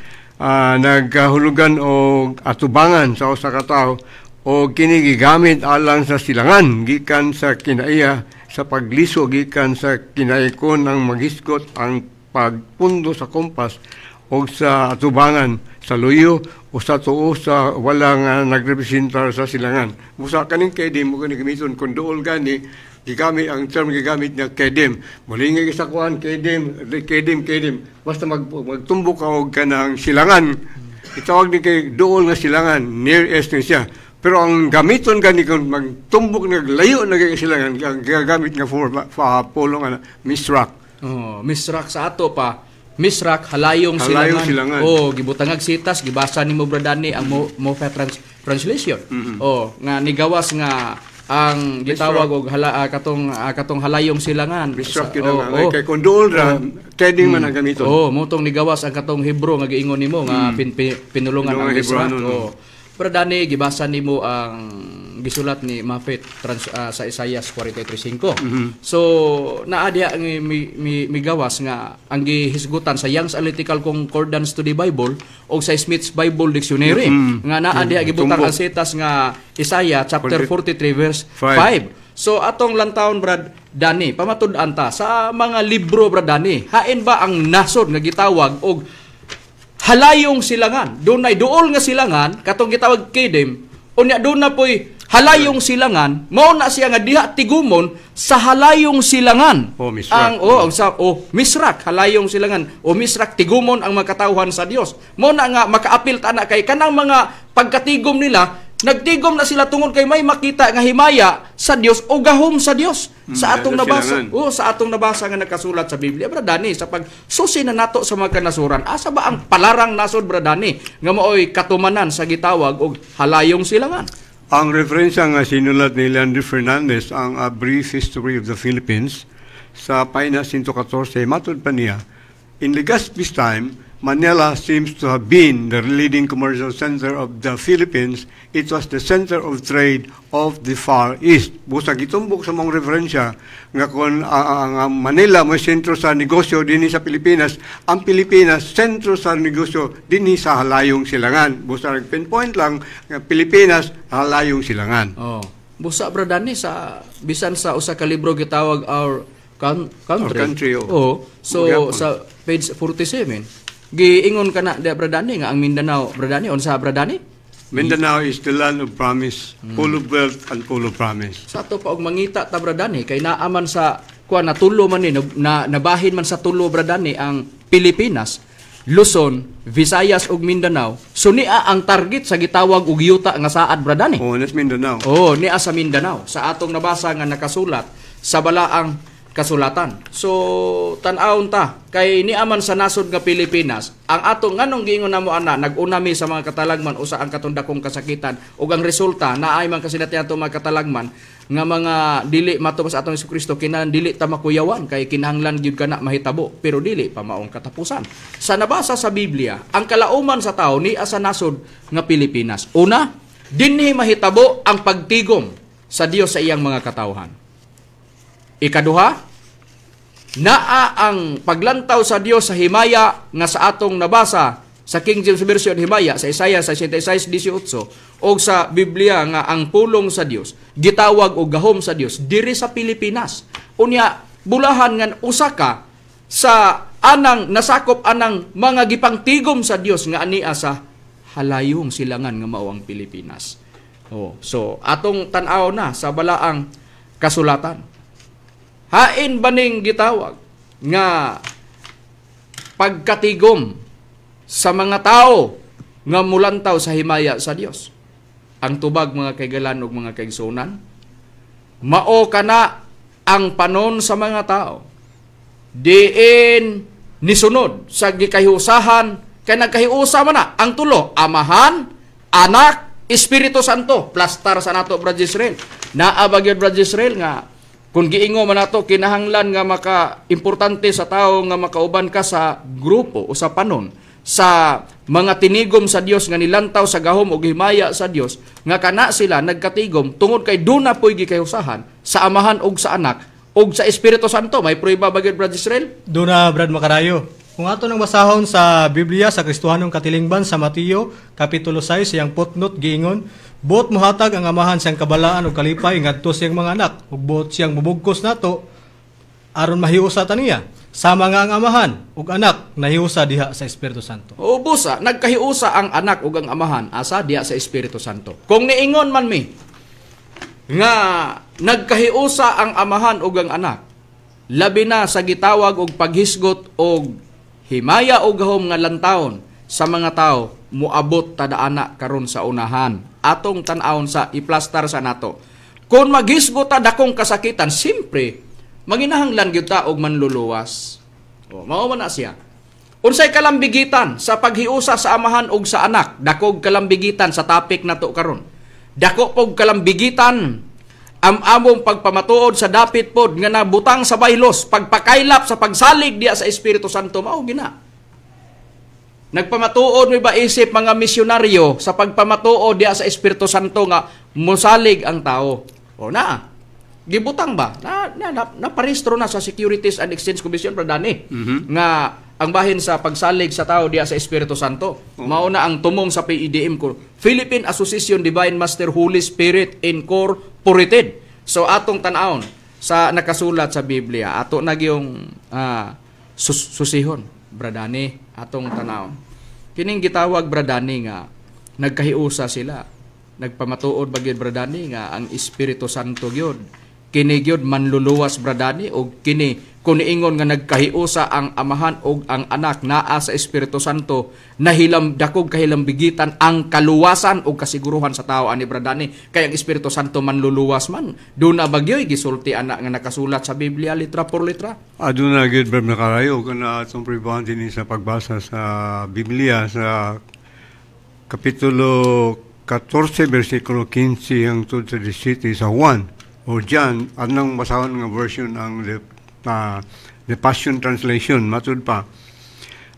nagkahulugan o atubangan sa usa ka tawo o kini gigamit alang sa silangan gikan sa kinaiya sa pagliso gikan sa kinaikon ang maghisgot ang pagpundo sa kompas o sa atubangan sa luyo o sa tuo sa walang nagrepresentar sa silangan. Musa kaning kedem mo kani gamiton kun duol gani gigamit ang term gigamit niya kedem. Mulingay sa kuan kedem basta magtumbok ka og kanang silangan. Itawag ni kay duol nga silangan, near east na siya. Pero ang gamiton gani kung magtumbok naglayo na kay silangan gagamit nga for pulong misrak. Misrak sa ato pa. Misrak halayong silangan. Gibutangag sitas gibasa nimo Bradani ang Moffatt translation. Nga nigawas nga ang gitawag og katong halayong silangan. Misrak yun kay kung duol ra keding man ang gamiton. Motong nigawas ang katong Hebrew nga giingon nimo nga pinulungan ang misrak. Bradani gibasa nimo ang gisulat ni Moffatt sa Isaiah 43:5. So naa diha ang migawas nga ang gihisgutan sa Young's Analytical Concordance to the Bible o sa Smith's Bible Dictionary nga naa diha gibutang ang setas nga Isaiah chapter 43 verse 5. So atong lantawon Brad Dani pamatud-an ta sa mga libro Brad Dani, hain ba ang nasod nga gitawag og halayong silangan? Dunay duol nga silangan katong gitawag kedem. Unya doon na po'y halayong silangan, mao na siya nga diha tigumon sa halayong silangan. Misrak. Misrak, halayong silangan. Misrak, tigumon ang makatawhan sa Dios. Mao na nga makaapil ta na kay kanang mga pagkatigom nila Nagtigom na sila tungod kay may makita nga himaya sa Dios o gahom sa Dios sa atong nabasa. Sa atong nabasa nga nakasulat sa Biblia, Bradani, sa pagsusi na nato sa mga kanasuran, asa ba ang palarang nasod, Bradani, nga maoy katumanan sa gitawag og halayong silangan? Ang referensya nga sinulat ni Leandro Fernandez, ang A Brief History of the Philippines, sa Pahina 114, matod pa niya, in Legazpi's time, Manila seems to have been the leading commercial center of the Philippines. It was the center of trade of the Far East. Busa gitumbok sa mong referensya nga kung ang Manila may sentro sa negosyo dinhi sa Pilipinas, ang Pilipinas sentro sa negosyo dinhi sa halayong silangan. Busa pinpoint lang nga Pilipinas halayong silangan. Oh. Busa Bradani sa bisan sa usa ka libro gitawag Our Country. Oh. So sa page 47 giingon ka na, Bradani, nga ang Mindanao, Bradani, unsa Bradani? Mindanao is the land of promise, full of wealth and full of promise. Sa to pa og mangita ta, Bradani, kay naaman sa natulo man ni, nabahin man sa tulo, Bradani, ang Pilipinas, Luzon, Visayas ug Mindanao. So niya ang target sa gitawag og yuta nga saad, Bradani. Oh, that's Mindanao. Oh, niya sa Mindanao. Sa atong nabasa nga nakasulat sa balaang kasulatan. So tan-awon ta kay niaman sa nasod nga Pilipinas, ang atong nganong giingon namo ana, nag-unami sa mga katalagman usa ang katundakong kasakitan ug ang resulta naay man kasinatian ato mga katalagman nga mga dili matubos atong Jesucristo kinahanglan dili ta makuyawan kay kinahanglan gyud kana mahitabo pero dili pa maong katapusan. Sa nabasa sa Biblia, ang kalauman sa tao ni sa nasod nga Pilipinas. Una, dinhi mahitabo ang pagtigom sa Dios sa iyang mga katawhan. Ikaduha, naa ang paglantaw sa Dios sa himaya nga sa atong nabasa sa King James Version himaya sa Isaiah 66:18 o sa Biblia nga ang pulong sa Dios gitawag og gahom sa Dios diri sa Pilipinas. Unya bulahan nga usa ka sa anang nasakop anang mga gipangtigom sa Dios nga ania sa halayong silangan nga mao ang Pilipinas. Oh, so atong tan-aw na sa balaang kasulatan. Hain baning gitawag nga pagkatigom sa mga tao nga mulantaw sa himaya sa Dios. Ang tubag mga kaigalan ug mga kaigsunan, mao kana ang panon sa mga tao. Diin nisunod sa gikahiusahan kay nagkahiusa man na ang tulo, Amahan, Anak, Espiritu Santo, plastar sa nato Brad Israel. Naa ba gyud Brad Israel nga kung giingo man nato kinahanglan nga maka-importante sa tao nga makauban ka sa grupo o sa panon sa mga tinigom sa Dios nga nilantaw sa gahom ug himaya sa Dios nga kana sila nagkatigom tungod kay duna poy gikahusahan sa Amahan ug sa Anak ug sa Espiritu Santo. May prueba ba gyud Brad Israel? Duna Brad Makarayo. Kung ato nang basahon sa Biblia sa Kristohanong Katilingban sa Mateo kapitulo 6 siyang putnot giingon, buot mohatag ang Amahan siyang kabalaan ug kalipay ngadto siyang mga anak ug buot siyang mubugkos nato aron mahiusa ta niya. Sama nga ang Amahan ug Anak nahiusa diha sa Espiritu Santo. O busa nagkahiusa ang Anak ug ang Amahan asa diha sa Espiritu Santo. Kung niingon man mi nga nagkahiusa ang Amahan ug ang Anak, labi na sa gitawag og paghisgot og himaya o gahom nga lantawon sa mga tao, muabot tadaana karon sa unahan. Atong tan-awon sa iplastar sa nato. Kung maghisgot ta dakong kasakitan, simpre, manginahanglan gyud ta og manluluwas. O, mao man na siya. Unsay kalambigitan sa paghiusa sa Amahan ug sa Anak? Dakog kalambigitan sa topic nato karon. Dako pog kalambigitan ang among pagpamatuod sa dapit pod nga nabutang sa baylos, pagpakaylap sa pagsalig diya sa Espiritu Santo, mao gina. Nagpamatuod mi ba isip mga misyonaryo sa pagpamatuod diya sa Espiritu Santo nga mosalig ang tao? O na, gibutang ba? Naparehistro na sa Securities and Exchange Commission Pradani nga ang bahin sa pagsalig sa tao diya sa Espiritu Santo. Mao na ang tumong sa PIDM ko, Philippine Association Divine Master Holy Spirit Incorporated. So atong tan-awon sa nakasulat sa Biblia, ato na gyung susihon, Bradani, atong tan-awon. Kining gitawag Bradani nga nagkahiusa sila. Nagpamatuod bagid Bradani nga ang Espiritu Santo gyud kini gyud manluluwas bradani o kini kung ingon nga nagkahiusa ang Amahan o ang Anak naa sa Espiritu Santo nahilam dakog kahilambigitan ang kaluwasan o kasiguruhan sa tao ani bradani kay ang Espiritu Santo manluluwas man duna bagyoy gisulti anak nga nakasulat sa Biblia litra por litra. Aduna gid Brad Macarayo kana atong pribante ni sa pagbasa sa Biblia sa kapitulo 14 versikulo 15 hangtod sa 17 sa Juan o John anang basahon nga version ang the Passion Translation, matud pa,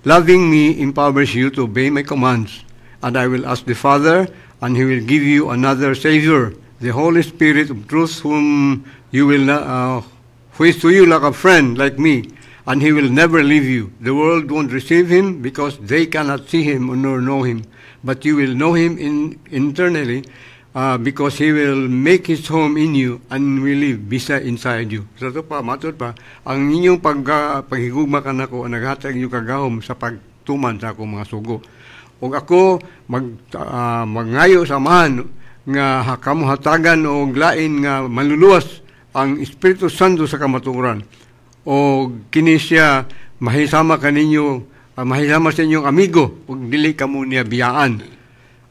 loving me empowers you to obey my commands, and I will ask the Father, and He will give you another Savior, the Holy Spirit of truth, who is to you like a friend, like me, and He will never leave you. The world won't receive Him because they cannot see Him nor know Him, but you will know Him internally, because He will make His home in you and will live inside you. So ito pa, matod pa, ang inyong paghigugma ka na ko, naghatag inyong kagahom sa pagtuman sa akong mga sugo. O ako, magngayo samahan nga kamuhatagan o lain nga manluluwas ang Espiritu Santo sa kamaturan. O kini siya mahisama kaninyo, mahisama sa inyong amigo, o dili ka mo niya biyaan.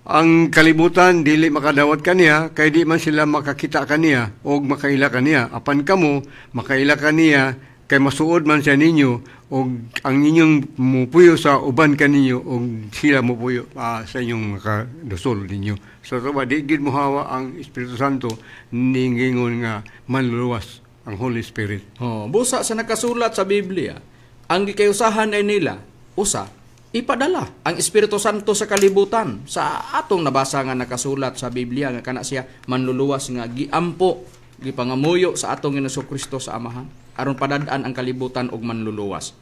Ang kalibutan, dili makadawat kaniya, kay di man sila makakita kaniya, o makaila kaniya. Apan kamo, makaila kaniya, kay masuod man sa ninyo, o ang inyong mupuyo sa uban kaninyo, o sila mupuyo sa inyong makadusol ninyo. So, di gid mo hawa ang Espiritu Santo, ningingon nga manluluwas ang Holy Spirit. Busa sa nakasulat sa Biblia, ang gikayusahan ay nila, usa, ipadala ang Espiritu Santo sa kalibutan sa atong nabasa nga nakasulat sa Biblia nga kana siya manluluwas nga giampo gipangamuyo sa atong Jesucristo sa Amahan aron padad-an ang kalibutan og manluluwas.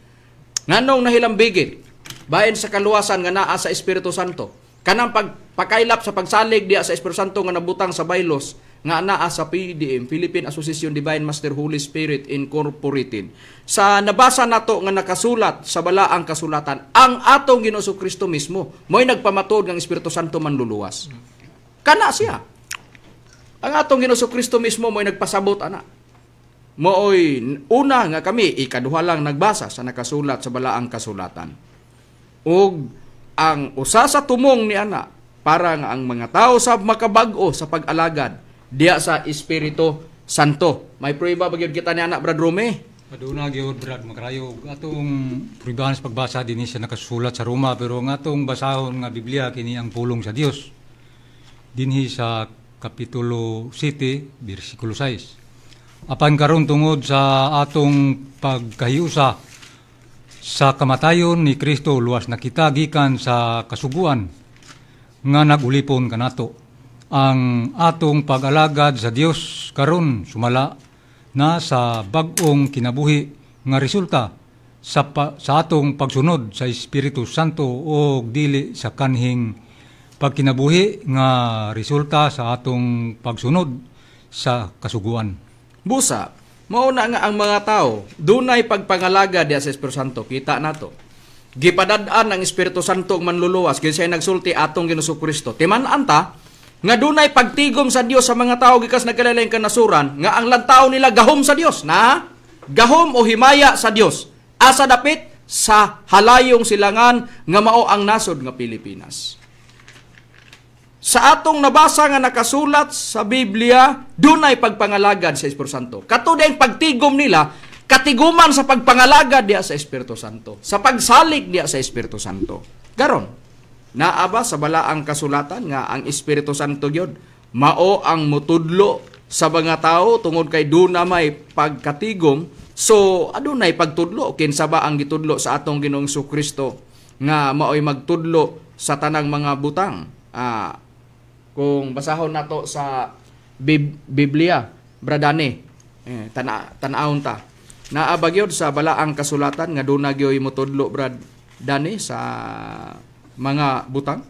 Nganong nahilambigit bahin sa kaluwasan nga naa sa Espiritu Santo kanang pagpakailap sa pagsalig diya sa Espiritu Santo nga nabutang sa baylos nga naa sa PDM, Philippine Association Divine Master Holy Spirit Incorporated. Sa nabasa nato nga nakasulat sa balaang kasulatan, ang atong Ginoo Kristo mismo mo'y nagpamatod ng Espiritu Santo manluluwas. Kana siya. Ang atong Ginoo Kristo mismo mo'y nagpasabot ana. Mo'y una nga kami ikaduha lang nagbasa sa nakasulat sa balaang kasulatan. Ug ang usa sa tumong ni ana para nga ang mga tao sa makabag-o sa pag-alagad diya sa Espiritu Santo. May prueba ba gyud kita ni anak Brad Rome? Aduna gyud Brad Macarayo atong prubahan sa pagbasa dinhi sa nakasulat sa Roma pero ang atong basahon nga Biblia kini ang pulong sa Dios. Dinhi sa kapitulo 7 bersikulo 6. Apan karon tungod sa atong pagkahiusa sa kamatayon ni Kristo luwas na kita gikan sa kasuguan nga nagulipon kanato. Ang atong pag-alagad sa Dios karon sumala na sa bag-ong kinabuhi nga resulta sa atong pagsunod sa Espiritu Santo o dili sa kanhing pagkinabuhi nga resulta sa atong pagsunod sa kasuguan. Busa, mauna nga ang mga tao dunay pagpangalaga diya sa Espiritu Santo. Kita nato. Gipadad-an ang Espiritu Santo manluluwas kay siya nagsulti atong Ginoo Kristo. Timan-an ta nga dunay pagtigom sa Dios sa mga tao gikas nagkalain kanasuran nga ang lantaw nila gahom sa Dios na gahom o himaya sa Dios asa dapit sa halayong silangan nga mao ang nasod nga Pilipinas. Sa atong nabasa nga nakasulat sa Biblia dunay pagpangalagad sa Espiritu Santo. Kato din pagtigom nila katiguman sa pagpangalagad diya sa Espiritu Santo, sa pagsalig diya sa Espiritu Santo. Garon naaba sa balaang kasulatan nga ang Espiritu Santo gyud mao ang mutudlo sa mga tao tungod kay duna may pagkatigom. So adunay pagtudlo kinsa ba ang gitudlo sa atong Ginoong Kristo nga mao'y magtudlo sa tanang mga butang. Kung basahon nato sa Biblia bradane tan-awon ta naaba gyud sa balaang kasulatan nga duna gyoy mutudlo brad dani sa mga butang?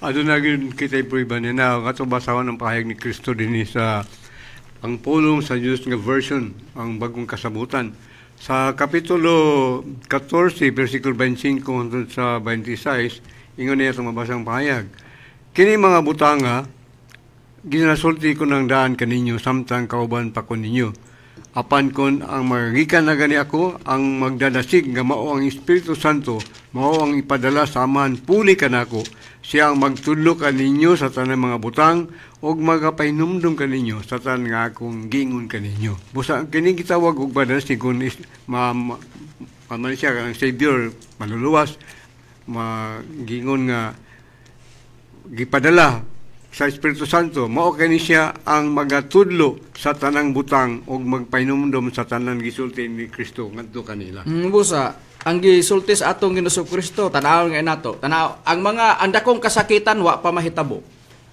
Aduna gyud kita'y prueba niya na kato basahon ng pahayag ni Kristo dinhi sa ang pulong sa Diyos nga version, ang bagong kasabutan. Sa kapitulo 14, versikulo 25 hangtod sa 26, ingon niya itong mabasang pahayag. Kini mga butanga, ginasulti ko ng daan kaninyo samtang kauban pa ko ninyo. Apan kon ang magikan na gani ako, ang magdadasig nga mao ang Espiritu Santo, mao ang ipadala sa amahan puli kanako. Siya ang magtudlo kaninyo sa tanang mga butang og magapahinumdum kaninyo sa tanang nga akong gingon kaninyo. Busa kini gitawag og badasig kun paman siya ang Savior maluluwas gingon nga gipadala sa Espiritu Santo, mao kani siya ang magatudlo sa tanang butang ug magpahinumdom sa tanang gisulti ni Kristo ngadto kanila. Busa, ang gisulti sa atong Ginoong Kristo, tanaw nga nato. Tanaw, ang mga andakong kasakitan wa pa mahitabo.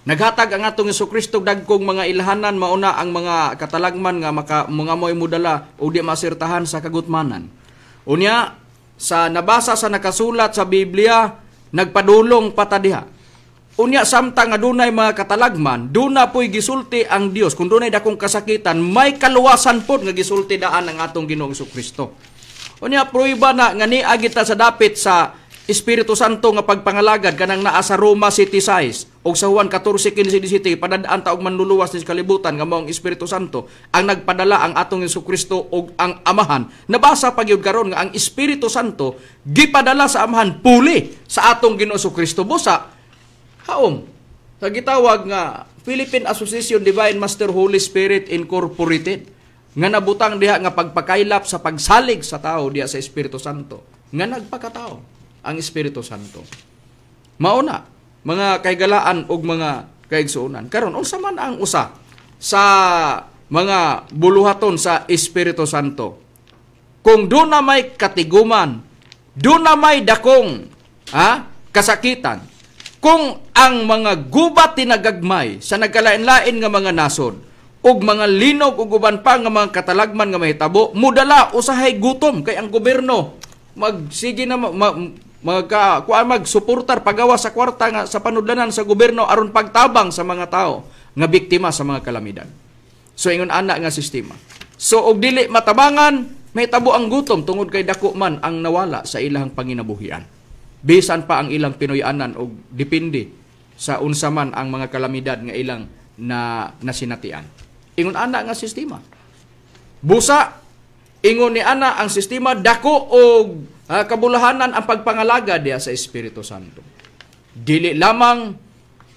Naghatag ang atong Ginoong Kristo dagkong mga ilhanan mauna ang mga katalagman nga mga moy mudala o di masirtahan sa kagutmanan. Unya sa nabasa sa nakasulat sa Biblia, nagpadulong patadiha. Unya samtang adunay mga katalagman, duna po'y gisulti ang Dios. Kung dunay dakong kasakitan, may kaluwasan po nga gisulti daan ang atong Ginoong Kristo. Unya pruiba na nga niagita sa dapit sa Espiritu Santo nga pagpangalagad kanang naa sa Roma City 6 o sa Juan 14:15 padadaan ta og manluluwas sa kalibutan nga mao ang Espiritu Santo ang nagpadala ang atong Hesus Kristo og ang Amahan. Nabasa pa gyud karon nga ang Espiritu Santo gipadala sa Amahan puli sa atong Ginoong Kristo. Busa haom, sa gitawag nga Philippine Association Divine Master Holy Spirit Incorporated nga nabutang diha nga pagpakaylap sa pagsalig sa tao diha sa Espiritu Santo nga nagpakatao ang Espiritu Santo. Mauna mga kaygalaan ug mga kaigsuonan. Karon unsa man ang usa sa mga buluhaton sa Espiritu Santo? Kung doon na may katiguman, doon na may dakong kasakitan, kung ang mga gubat tinagagmay sa nagkalain-lain nga mga nasod ug mga linog ug uban pa nga mga katalagman nga mahitabo, mudala usahay gutom kay ang gobyerno magsige na magsuportar pagawa sa kwarta nga sa panudlanan sa gobyerno aron pagtabang sa mga tao nga biktima sa mga kalamidad. So ingon ana nga sistema. So og dili matabangan, mahitabo ang gutom tungod kay dako man ang nawala sa ilang panginabuhian. Bisan pa ang ilang Pinoyanan o depende sa unsa man ang mga kalamidad nga ilang nasinatian. Ingon ana nga sistema. Busa, ingon ni ana ang sistema dako og kabulahanan ang pagpangalaga diya sa Espiritu Santo. Dili lamang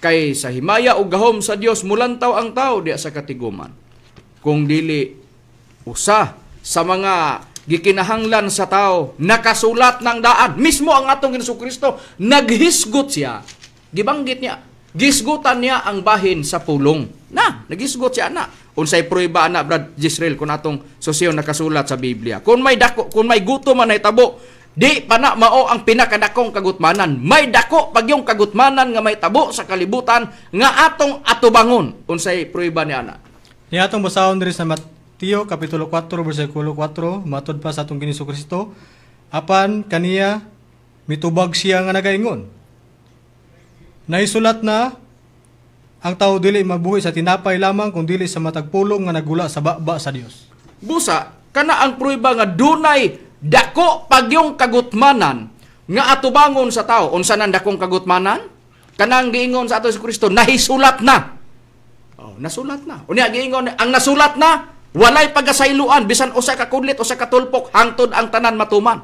kay sa himaya o gahom sa Dios mulantaw ang tao diya sa katiguman. Kung dili usa sa mga gikinahanglan sa tao, nakasulat ng daan. Mismo ang atong Ginoong Kristo, naghisgot siya. Gibanggit niya, gisgutan niya ang bahin sa pulong. Naghisgot siya na. Unsay pruiba na, Brad Jisrael, kung atong sosyo nakasulat sa Biblia. Kung may gutom man ay tabo, di pa na mao ang pinakadakong kagutmanan. May dako pag yung kagutmanan nga may tabo sa kalibutan nga atong atubangon. Unsay pruiba niya na. Ni atong basahon diri sa Mateo kapitulo 4 bersikulo 4 matod pa sa atong Ginoong Kristo, apan kaniya mitubag siya nga nagaingon. Naisulat na ang tao dili mabuhi sa tinapay lamang kung dili sa matag pulong nga nagula sa baba sa Dios. Busa kana ang pruiba nga dunay dako pagyong kagutmanan nga atubangon sa tao. Unsa nang dakong kagutmanan? Kanang giingon sa ato si Kristo, nahisulat na. Nasulat na. Unya giingon ang nasulat na walay pagasayloan bisan usa ka kudlit usa ka tulpok hangtod ang tanan matuman.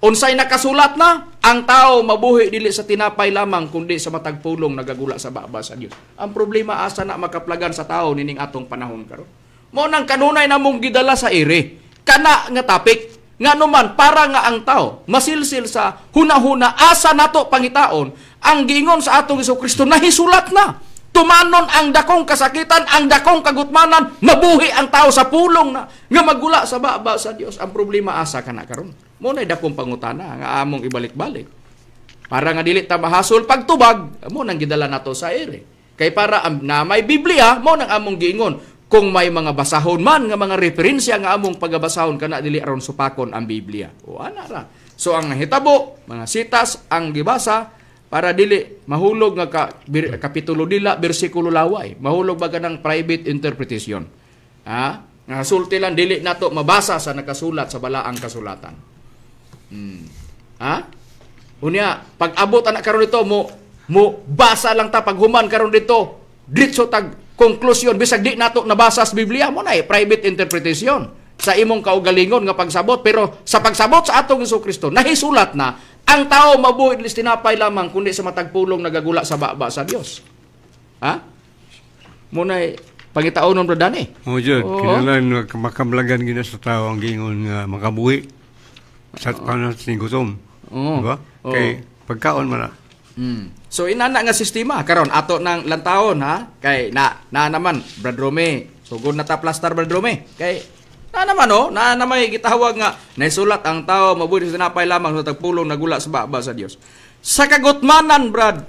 Unsay nakasulat na ang tao mabuhi dili sa tinapay lamang kundi sa matag pulong nagagula sa baba sa Dios. Ang problema asa na makaplagan sa tao nining atong panahon karon. Mao nang kanunay namong gidala sa ere. Kana nga topic nga numan para nga ang tao masilsil sa hunahuna asa nato pangitaon ang giingon sa atong Hesus Kristo nahisulat na. Tumanon ang dakong kasakitan, ang dakong kagutmanan, mabuhi ang tao sa pulong na nga magula sa baba sa Dios. Ang problema asa kana karon. Mo nay dakong pangutana nga among ibalik-balik. Para nga dili ta mahasol pagtubag, mo nang gidala nato sa ere. Kay para na may Biblia, mo nang among giingon kung may mga basahon man nga mga referensya nga among pagabasahon kana dili aron supakon ang Biblia. O ana ra. So ang hitabo, mga sitas ang gibasa para dili mahulog nga kapitulo dila bersikulo laway. Mahulog ba kanang private interpretation. Nga sulti lang dili nato mabasa sa nakasulat sa balaang kasulatan. Unya pag abot ana karon dito mo basa lang ta pag human karon dito diretso tag konklusyon bisag di nato nabasa sa Biblia mo na private interpretation sa imong kaugalingon nga pagsabot, pero sa pagsabot sa atong Jesucristo nahisulat na ang tao mabuhi lis tinapay lamang kundi sa matag pulong nagagula sa baba sa Dios. Ha? Muna pangitaonon bro Dani. O Jud, kinahanglan makamlagan gina sa tao ang giingon nga makabuhi sa panon sa gutom. Diba? Kay pagkaon man na. So inana nga sistema karon ato nang lantawon ha kay na naman Brad Rome sugod na ta plaster Brad Rome kay na naman gitawag nga naisulat ang tao mabuhi sa tinapay lamang sa tagpulong nagula sa baba sa Dios. Sa kagutmanan Brad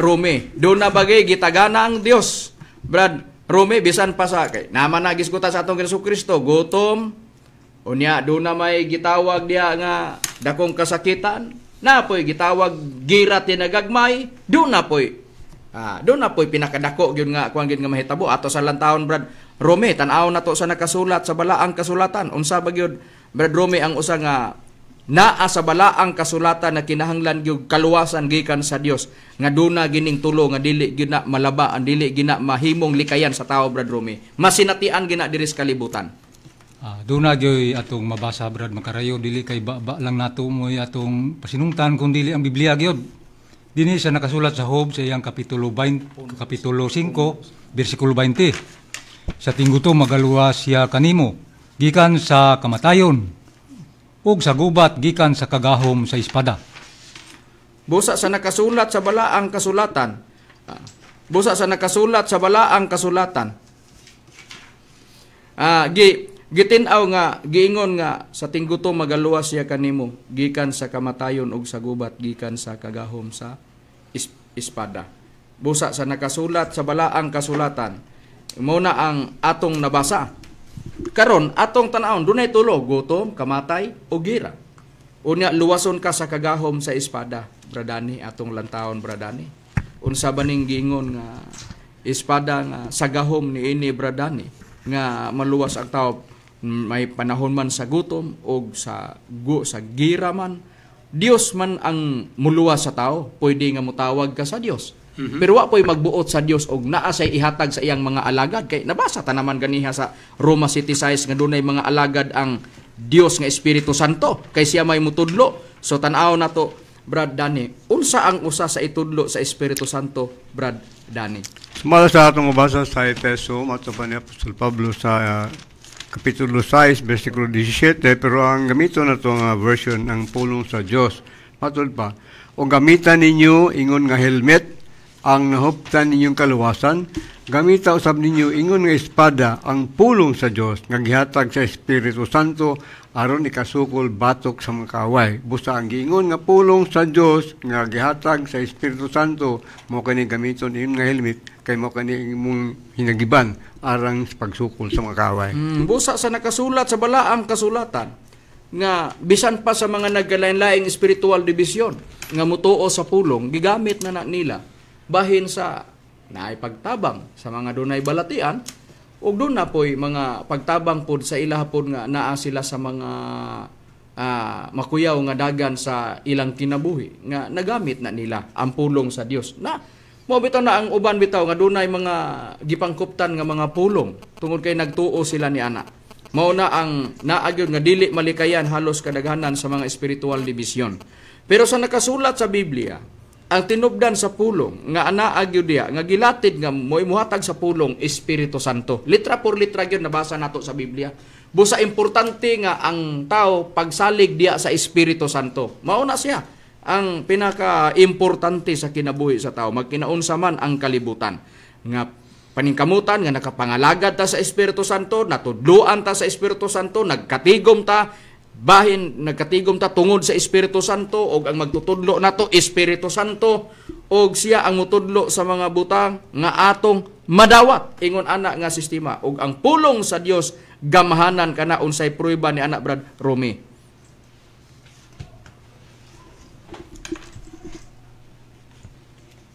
Rome do na bagay gitagana ang Dios Brad Rome bisan pa sa kay naman nagisgutan sa atong Jesucristo gutom unya do na may gitawag diya nga dakong kasakitan na po'y gitawag girat tinagagmay doon na po'y pinakadako gyud nga kuan gyud nga mahitabo ato sa lantawon Brad Rome tan-aw na to sa nakasulat sa balaang kasulatan unsa ba gyud Brad Rome ang usa nga naa sa balaang kasulatan na kinahanglan gyud kaluwasan gikan sa Dios nga duna gining tulo nga dili gyud na malaba ang dili gina mahimong likayan sa tao Brad Rome masinatian gina diri sa kalibutan. Doon na dyo'y atong mabasa, Brad Makarayo, dili kay ba lang nato mo'y atong pasinungtan kung dili ang Biblia gyud. Dini sa nakasulat sa Job sa iyang kapitulo 5, versikulo 20. Sa tingguto magaluwas siya kanimo, gikan sa kamatayon, ug sa gubat gikan sa kagahom sa espada. Busa sa nakasulat sa balaang kasulatan. Gitinaw nga giingon nga sa tingguto magaluwas siya kanimo gikan sa kamatayon ug sa gubat gikan sa kagahom sa espada. Busa sa nakasulat sa balaang kasulatan mo na ang atong nabasa. Karon atong tan-awon dunay tulo gutom, kamatay ug gira. Unya luwason ka sa kagahom sa espada, bradani atong lantawon bradani. Unsa baning giingon nga espada nga sa gahom niini bradani nga maluwas ang tao may panahon man sa gutom o sa gira man, Dios man ang muluwas sa tao, pwede nga mutawag ka sa Dios. Pero wa po'y magbuot sa Dios og naa say ihatag sa iyang mga alagad kay nabasa ta naman ganiha sa Roma City 6 nga dunay mga alagad ang Dios nga Espiritu Santo kay siya may mutudlo. So tan-aw nato Brad Dani, unsa ang usa sa itudlo sa Espiritu Santo Brad Dani? Sumala sa atong mabasa sa Efeso ato pa ni Apostol Pablo sa Kapitulo 6, versikulo 17, pero ang gamito na itong version ng pulong sa Diyos. Matod pa, o gamitan ninyo ingon nga helmet, ang nahuptan ninyong kaluwasan, gamita usab ninyo ingon nga espada, ang pulong sa Diyos, nga gihatag sa Espiritu Santo, aron ikasukol batok sa mga kaaway. Busa ang giingon nga pulong sa Diyos, nga gihatag sa Espiritu Santo, mo kani gamiton ingon nga helmet, kay mo kani imong hinagiban arang pagsukol sa mga kaaway. Busa sa nakasulat sa balaang kasulatan nga bisan pa sa mga nagkalain-laing spiritual division nga mutuo sa pulong gigamit na nila bahin sa naay pagtabang sa mga dunay balatian ug doon na po'y mga pagtabang pod sa ilahapon nga naa sila sa mga makuyaw nga dagan sa ilang kinabuhi nga nagamit na nila ang pulong sa Dios na mo bitaw na ang uban bitaw nga dunay mga gipangkuptan nga mga pulong tungod kay nagtuo sila ni ana. Mao na ang naagyon nga dili malikayan halos kadaghanan sa mga spiritual division. Pero sa nakasulat sa Biblia, ang tinubdan sa pulong nga anaagyo diya nga gilatid nga mo'y muhatag sa pulong Espiritu Santo. Litra por litra gyud nabasa nato sa Biblia. Busa importante nga ang tao pagsalig diya sa Espiritu Santo. Mao na siya ang pinaka-importante sa kinabuhi sa tao, magkinaunsa man ang kalibutan. Nga paningkamutan, nga nakapangalagad ta sa Espiritu Santo, natudluan ta sa Espiritu Santo, nagkatigom ta tungod sa Espiritu Santo, o ang magtutudlo nato Espiritu Santo, o siya ang mutudlo sa mga butang, nga atong madawat, ingon ana nga sistema, o ang pulong sa Dios gamahanan kana unsay prueba ni anak Brad Romy.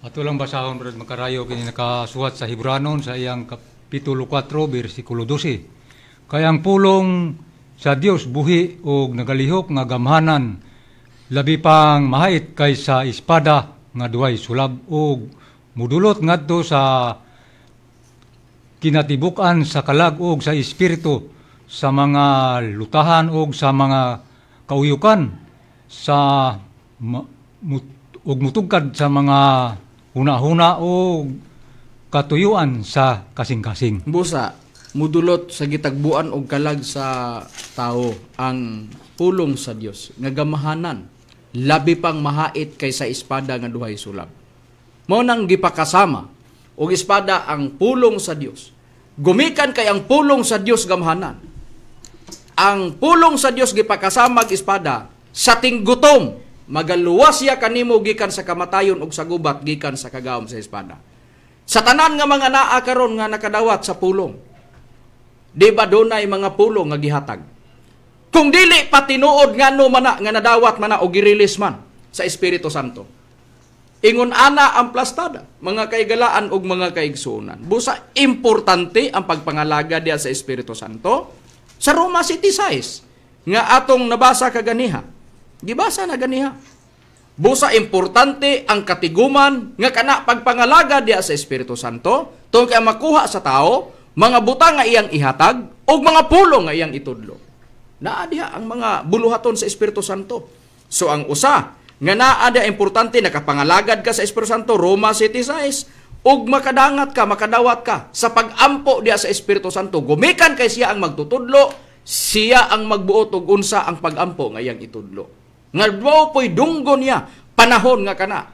Ato lang basahon Brad Makarayo kini nakasuwat sa Hebranon sa iyang kapitulo 4 bersikulo 12. Kaya ang pulong sa Dios buhi og nagalihok nga gamhanan labi pang mahait kaysa espada nga duay sulab og mudulot ngadto sa kinatibukan sa kalag ug sa espiritu sa mga lutahan ug sa mga kauyukan sa ug mutugkad sa mga huna-huna o katuyuan sa kasing-kasing. Busa, mudulot sa gitagbuan og kalag sa tao ang pulong sa Dios nga gamahanan, labi pang mahait kaysa espada nga duhay sulab. Mao nang gipakasama og espada ang pulong sa Dios. Gumikan kay ang pulong sa Dios gamahanan. Ang pulong sa Dios gipakasama og espada sa tinggutom, magaluwas siya kanimo gikan sa kamatayon ug sa gubat gikan sa kagawom sa espada. Sa tanan nga mga naa karon nga nakadawat sa pulong, di ba dunay mga pulong nga gihatag? Kung dili pa tinuod ngano man nga nadawat man o girilis man sa Espiritu Santo, ingon ana ang plastada, mga kaigalaan ug mga kaigsuonan. Busa importante ang pagpangalaga diya sa Espiritu Santo. Sa Roma City 6 nga atong nabasa kaganiha, gibasa na ganiha. Busa importante ang katiguman nga kana pagpangalaga diya sa Espiritu Santo tungod kay makuha sa tao mga butang nga iyang ihatag o mga pulong nga iyang itudlo. Naa diha ang mga buluhaton sa Espiritu Santo. So ang usa nga naa diha importante nakapangalagad ka sa Espiritu Santo, Roma City 6, ug makadangat ka, makadawat ka sa pag-ampo diya sa Espiritu Santo. Gumikan kay siya ang magtutudlo, siya ang magbuot og unsa ang pag-ampo nga iyang itudlo. Nga mo po'y dunggon niya, panahon nga kana,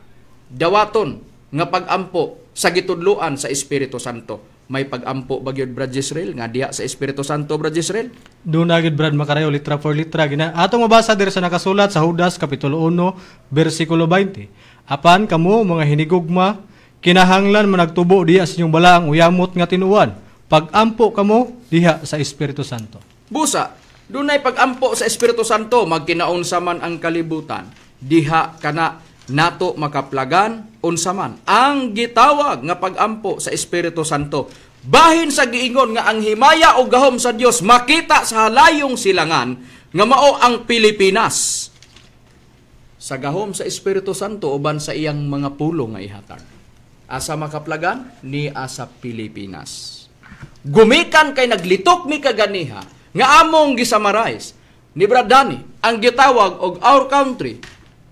dawaton nga pag-ampo sa gitudloan sa Espiritu Santo. May pag-ampo bagyod Brad Jezreel, nga diha sa Espiritu Santo, Brad Jezreel. Doon agad Brad Makarayo, litra for litra. Atong mabasa diri sa nakasulat sa Judas, Kapitulo 1, versikulo 20. Apan kamo, mga hinigugma, kinahanglan managtubo diha sa inyong balaang uyamot nga tinuan. Pag-ampo kamo diha sa Espiritu Santo. Busa, dunay pag-ampo sa Espiritu Santo, magkinaunsa man ang kalibutan, diha kana nato makaplagan unsaman ang gitawag nga pag-ampo sa Espiritu Santo. Bahin sa giingon nga ang himaya o gahom sa Dios makita sa halayong silangan nga mao ang Pilipinas. Sa gahom sa Espiritu Santo uban sa iyang mga pulong nga ihatag. Asa makaplagan ni asa Pilipinas. Gumikan kay naglitok mi kaganiha nga among gisamarize ni Brad Danny ang gitawag og Our Country,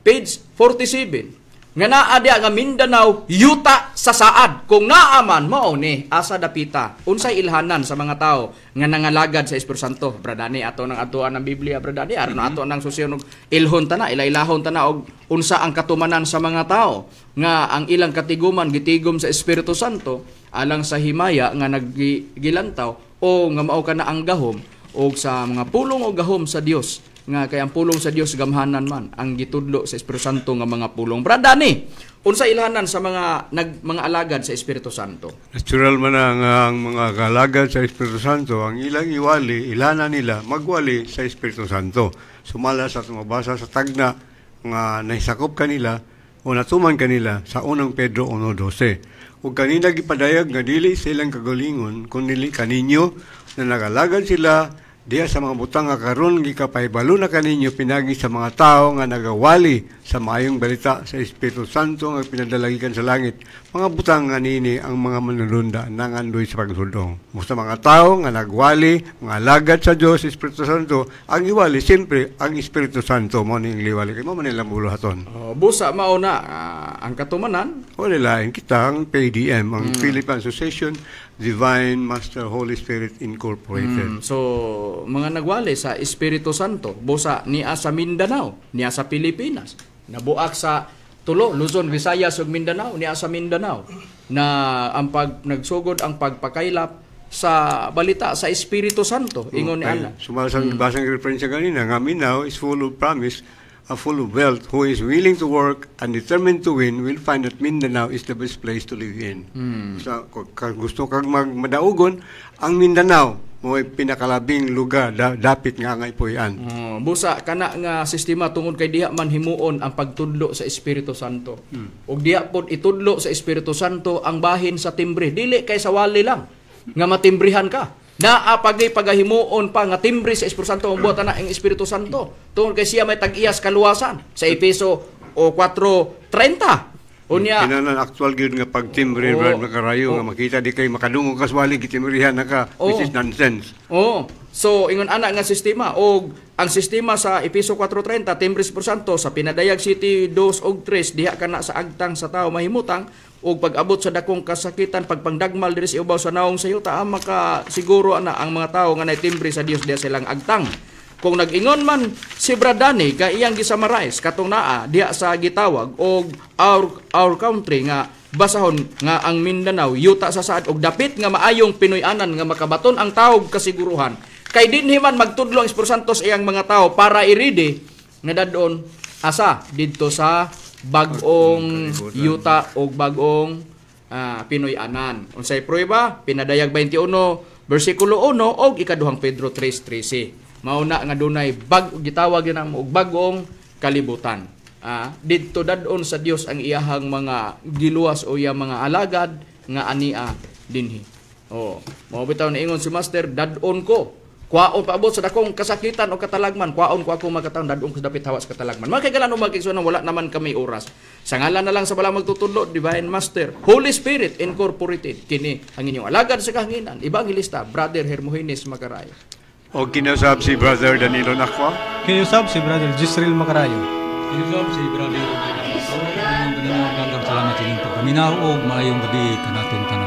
page 47, nga naa diha nga Mindanao yuta sa saad. Kung naaman mao ni asa dapita unsay ilhanan sa mga tao nga nangalagad sa Espiritu Santo. Brad Danny, ato nang atuan ng Biblia, Brad Danny, aron ato nang susyon og ilhon tana, ilailahon tana og unsa ang katumanan sa mga tao nga ang ilang katiguman gitigom sa Espiritu Santo alang sa himaya nga naggilantaw o nga mao kana ang gahom o sa mga pulong o gahom sa Dios nga kay ang pulong sa Dios gamhanan man ang gitudlo sa Espiritu Santo nga mga pulong. Brad Danny, unsa ilhanan sa mga mga alagad sa Espiritu Santo? Natural man ang mga kalagad sa Espiritu Santo, ang ilang iwali, ilhanan nila magwali sa Espiritu Santo. Sumala sa tumabasa sa tagna nga naisakop kanila o natuman kanila sa unang Pedro 1:12. Ug kanina gipadayag nga dili silang kagalingon kun dili kaninyo na nagalagad sila diya sa mga butang nga karon gikapaybalo na kaninyo pinagi sa mga tao nga nagawali sa maayong balita sa Espiritu Santo nga pinadalagikan sa langit. Mga butang nga nini ang mga manulunda nangandoy sa pagtudong. Musta mga tao nga nagwali, mga lagad sa Dios, Espiritu Santo, ang iwali siyempre ang Espiritu Santo mo ning liwali kay mo man nilang buluhaton. Busa mao na ang katumanan. Wala lain kita ang PDM, ang Philippine Association Divine Master Holy Spirit Incorporated. So, mga nagwali sa Espiritu Santo, busa niya sa Mindanao, niya sa Pilipinas, nabuak sa tulo, Luzon, Visayas ug Mindanao, niya sa Mindanao, na ang nagsugod ang pagpakaylap sa balita sa Espiritu Santo, ingon ni Ana. Sumasang basang reference kanina, nga Mindanao is full of promise, full of wealth, who is willing to work and determined to win will find that Mindanao is the best place to live in. So, kung gusto kang madaugon, ang Mindanao mo pinakalabing lugar dapit nga nga ipuyan. Busa kana nga sistema tungod kay diha man himuon ang pagtudlo sa Espiritu Santo. Ug diha pod itudlo sa Espiritu Santo ang bahin sa timbre, dili kay sa wali lang nga matimbrihan ka. Naa pagahimuon pa nga timbre sa Espiritu Santo ang buhatan na ang Espiritu Santo. Tungod kay siya may tag-iyas kaluwasan sa Efeso 4:30. Unya, Kinanan actual gyud nga pagtimbre Oo. Brad Macarayo nga makita di kay makadungog kaswali gitimbrihan naka Oo. this is nonsense. oh, so ingon ana nga sistema og ang sistema sa Episo 4:30 timbres porsanto sa Pinadayag City 2 og 3 diha kana sa agtang sa tao mahimutang ug pag-abot sa dakong kasakitan pagpangdagmal diri sa ibabaw sa naong sayuta maka siguro ana ang mga tao nga naitimbre sa Dios diha silang agtang. Kung nag-ingon man si Bradani ka iyang gisamarize katong naa diha sa gitawag og our country nga basahon nga ang Mindanao yuta sa saad og dapit nga maayong Pinoy-anan nga makabaton ang tawag kasiguruhan kay dinhi man magtudlo ang Espiritu Santo sa iyang mga tao para iridi nga dadon asa didto sa bag-ong yuta og bag-ong Pinoy-anan. Unsay prueba? Pinadayag 21 bersikulo 1 og ikaduhang Pedro 3:13. Mauna nga dunay gitawag na og bagong kalibutan. Didto dadon sa Dios ang iyahang mga giluwas o iyang mga alagad nga ania dinhi. Oh, mao bitaw na ingon si Master, dadon ko. Kwaon paabot sa dakong kasakitan o katalagman, kwaon ko ako magkataon dadon ko sa dapit hawa sa katalagman. Makikalan o magkigsunan wala naman kami oras. Sa ngalan na lang sa balang magtutudlo, Divine Master, Holy Spirit Incorporated, kini ang inyong alagad sa kahanginan, Evangelista Brother Hermogenes Macarayo. O kinasab si Brother Danilo Nakwa. Kinusab si Brother Gisril Macarayo. Inusom si Brother Rumira Makamus. Salamat sa inyong pagpaminaw o maayong gabi kanatong tanan.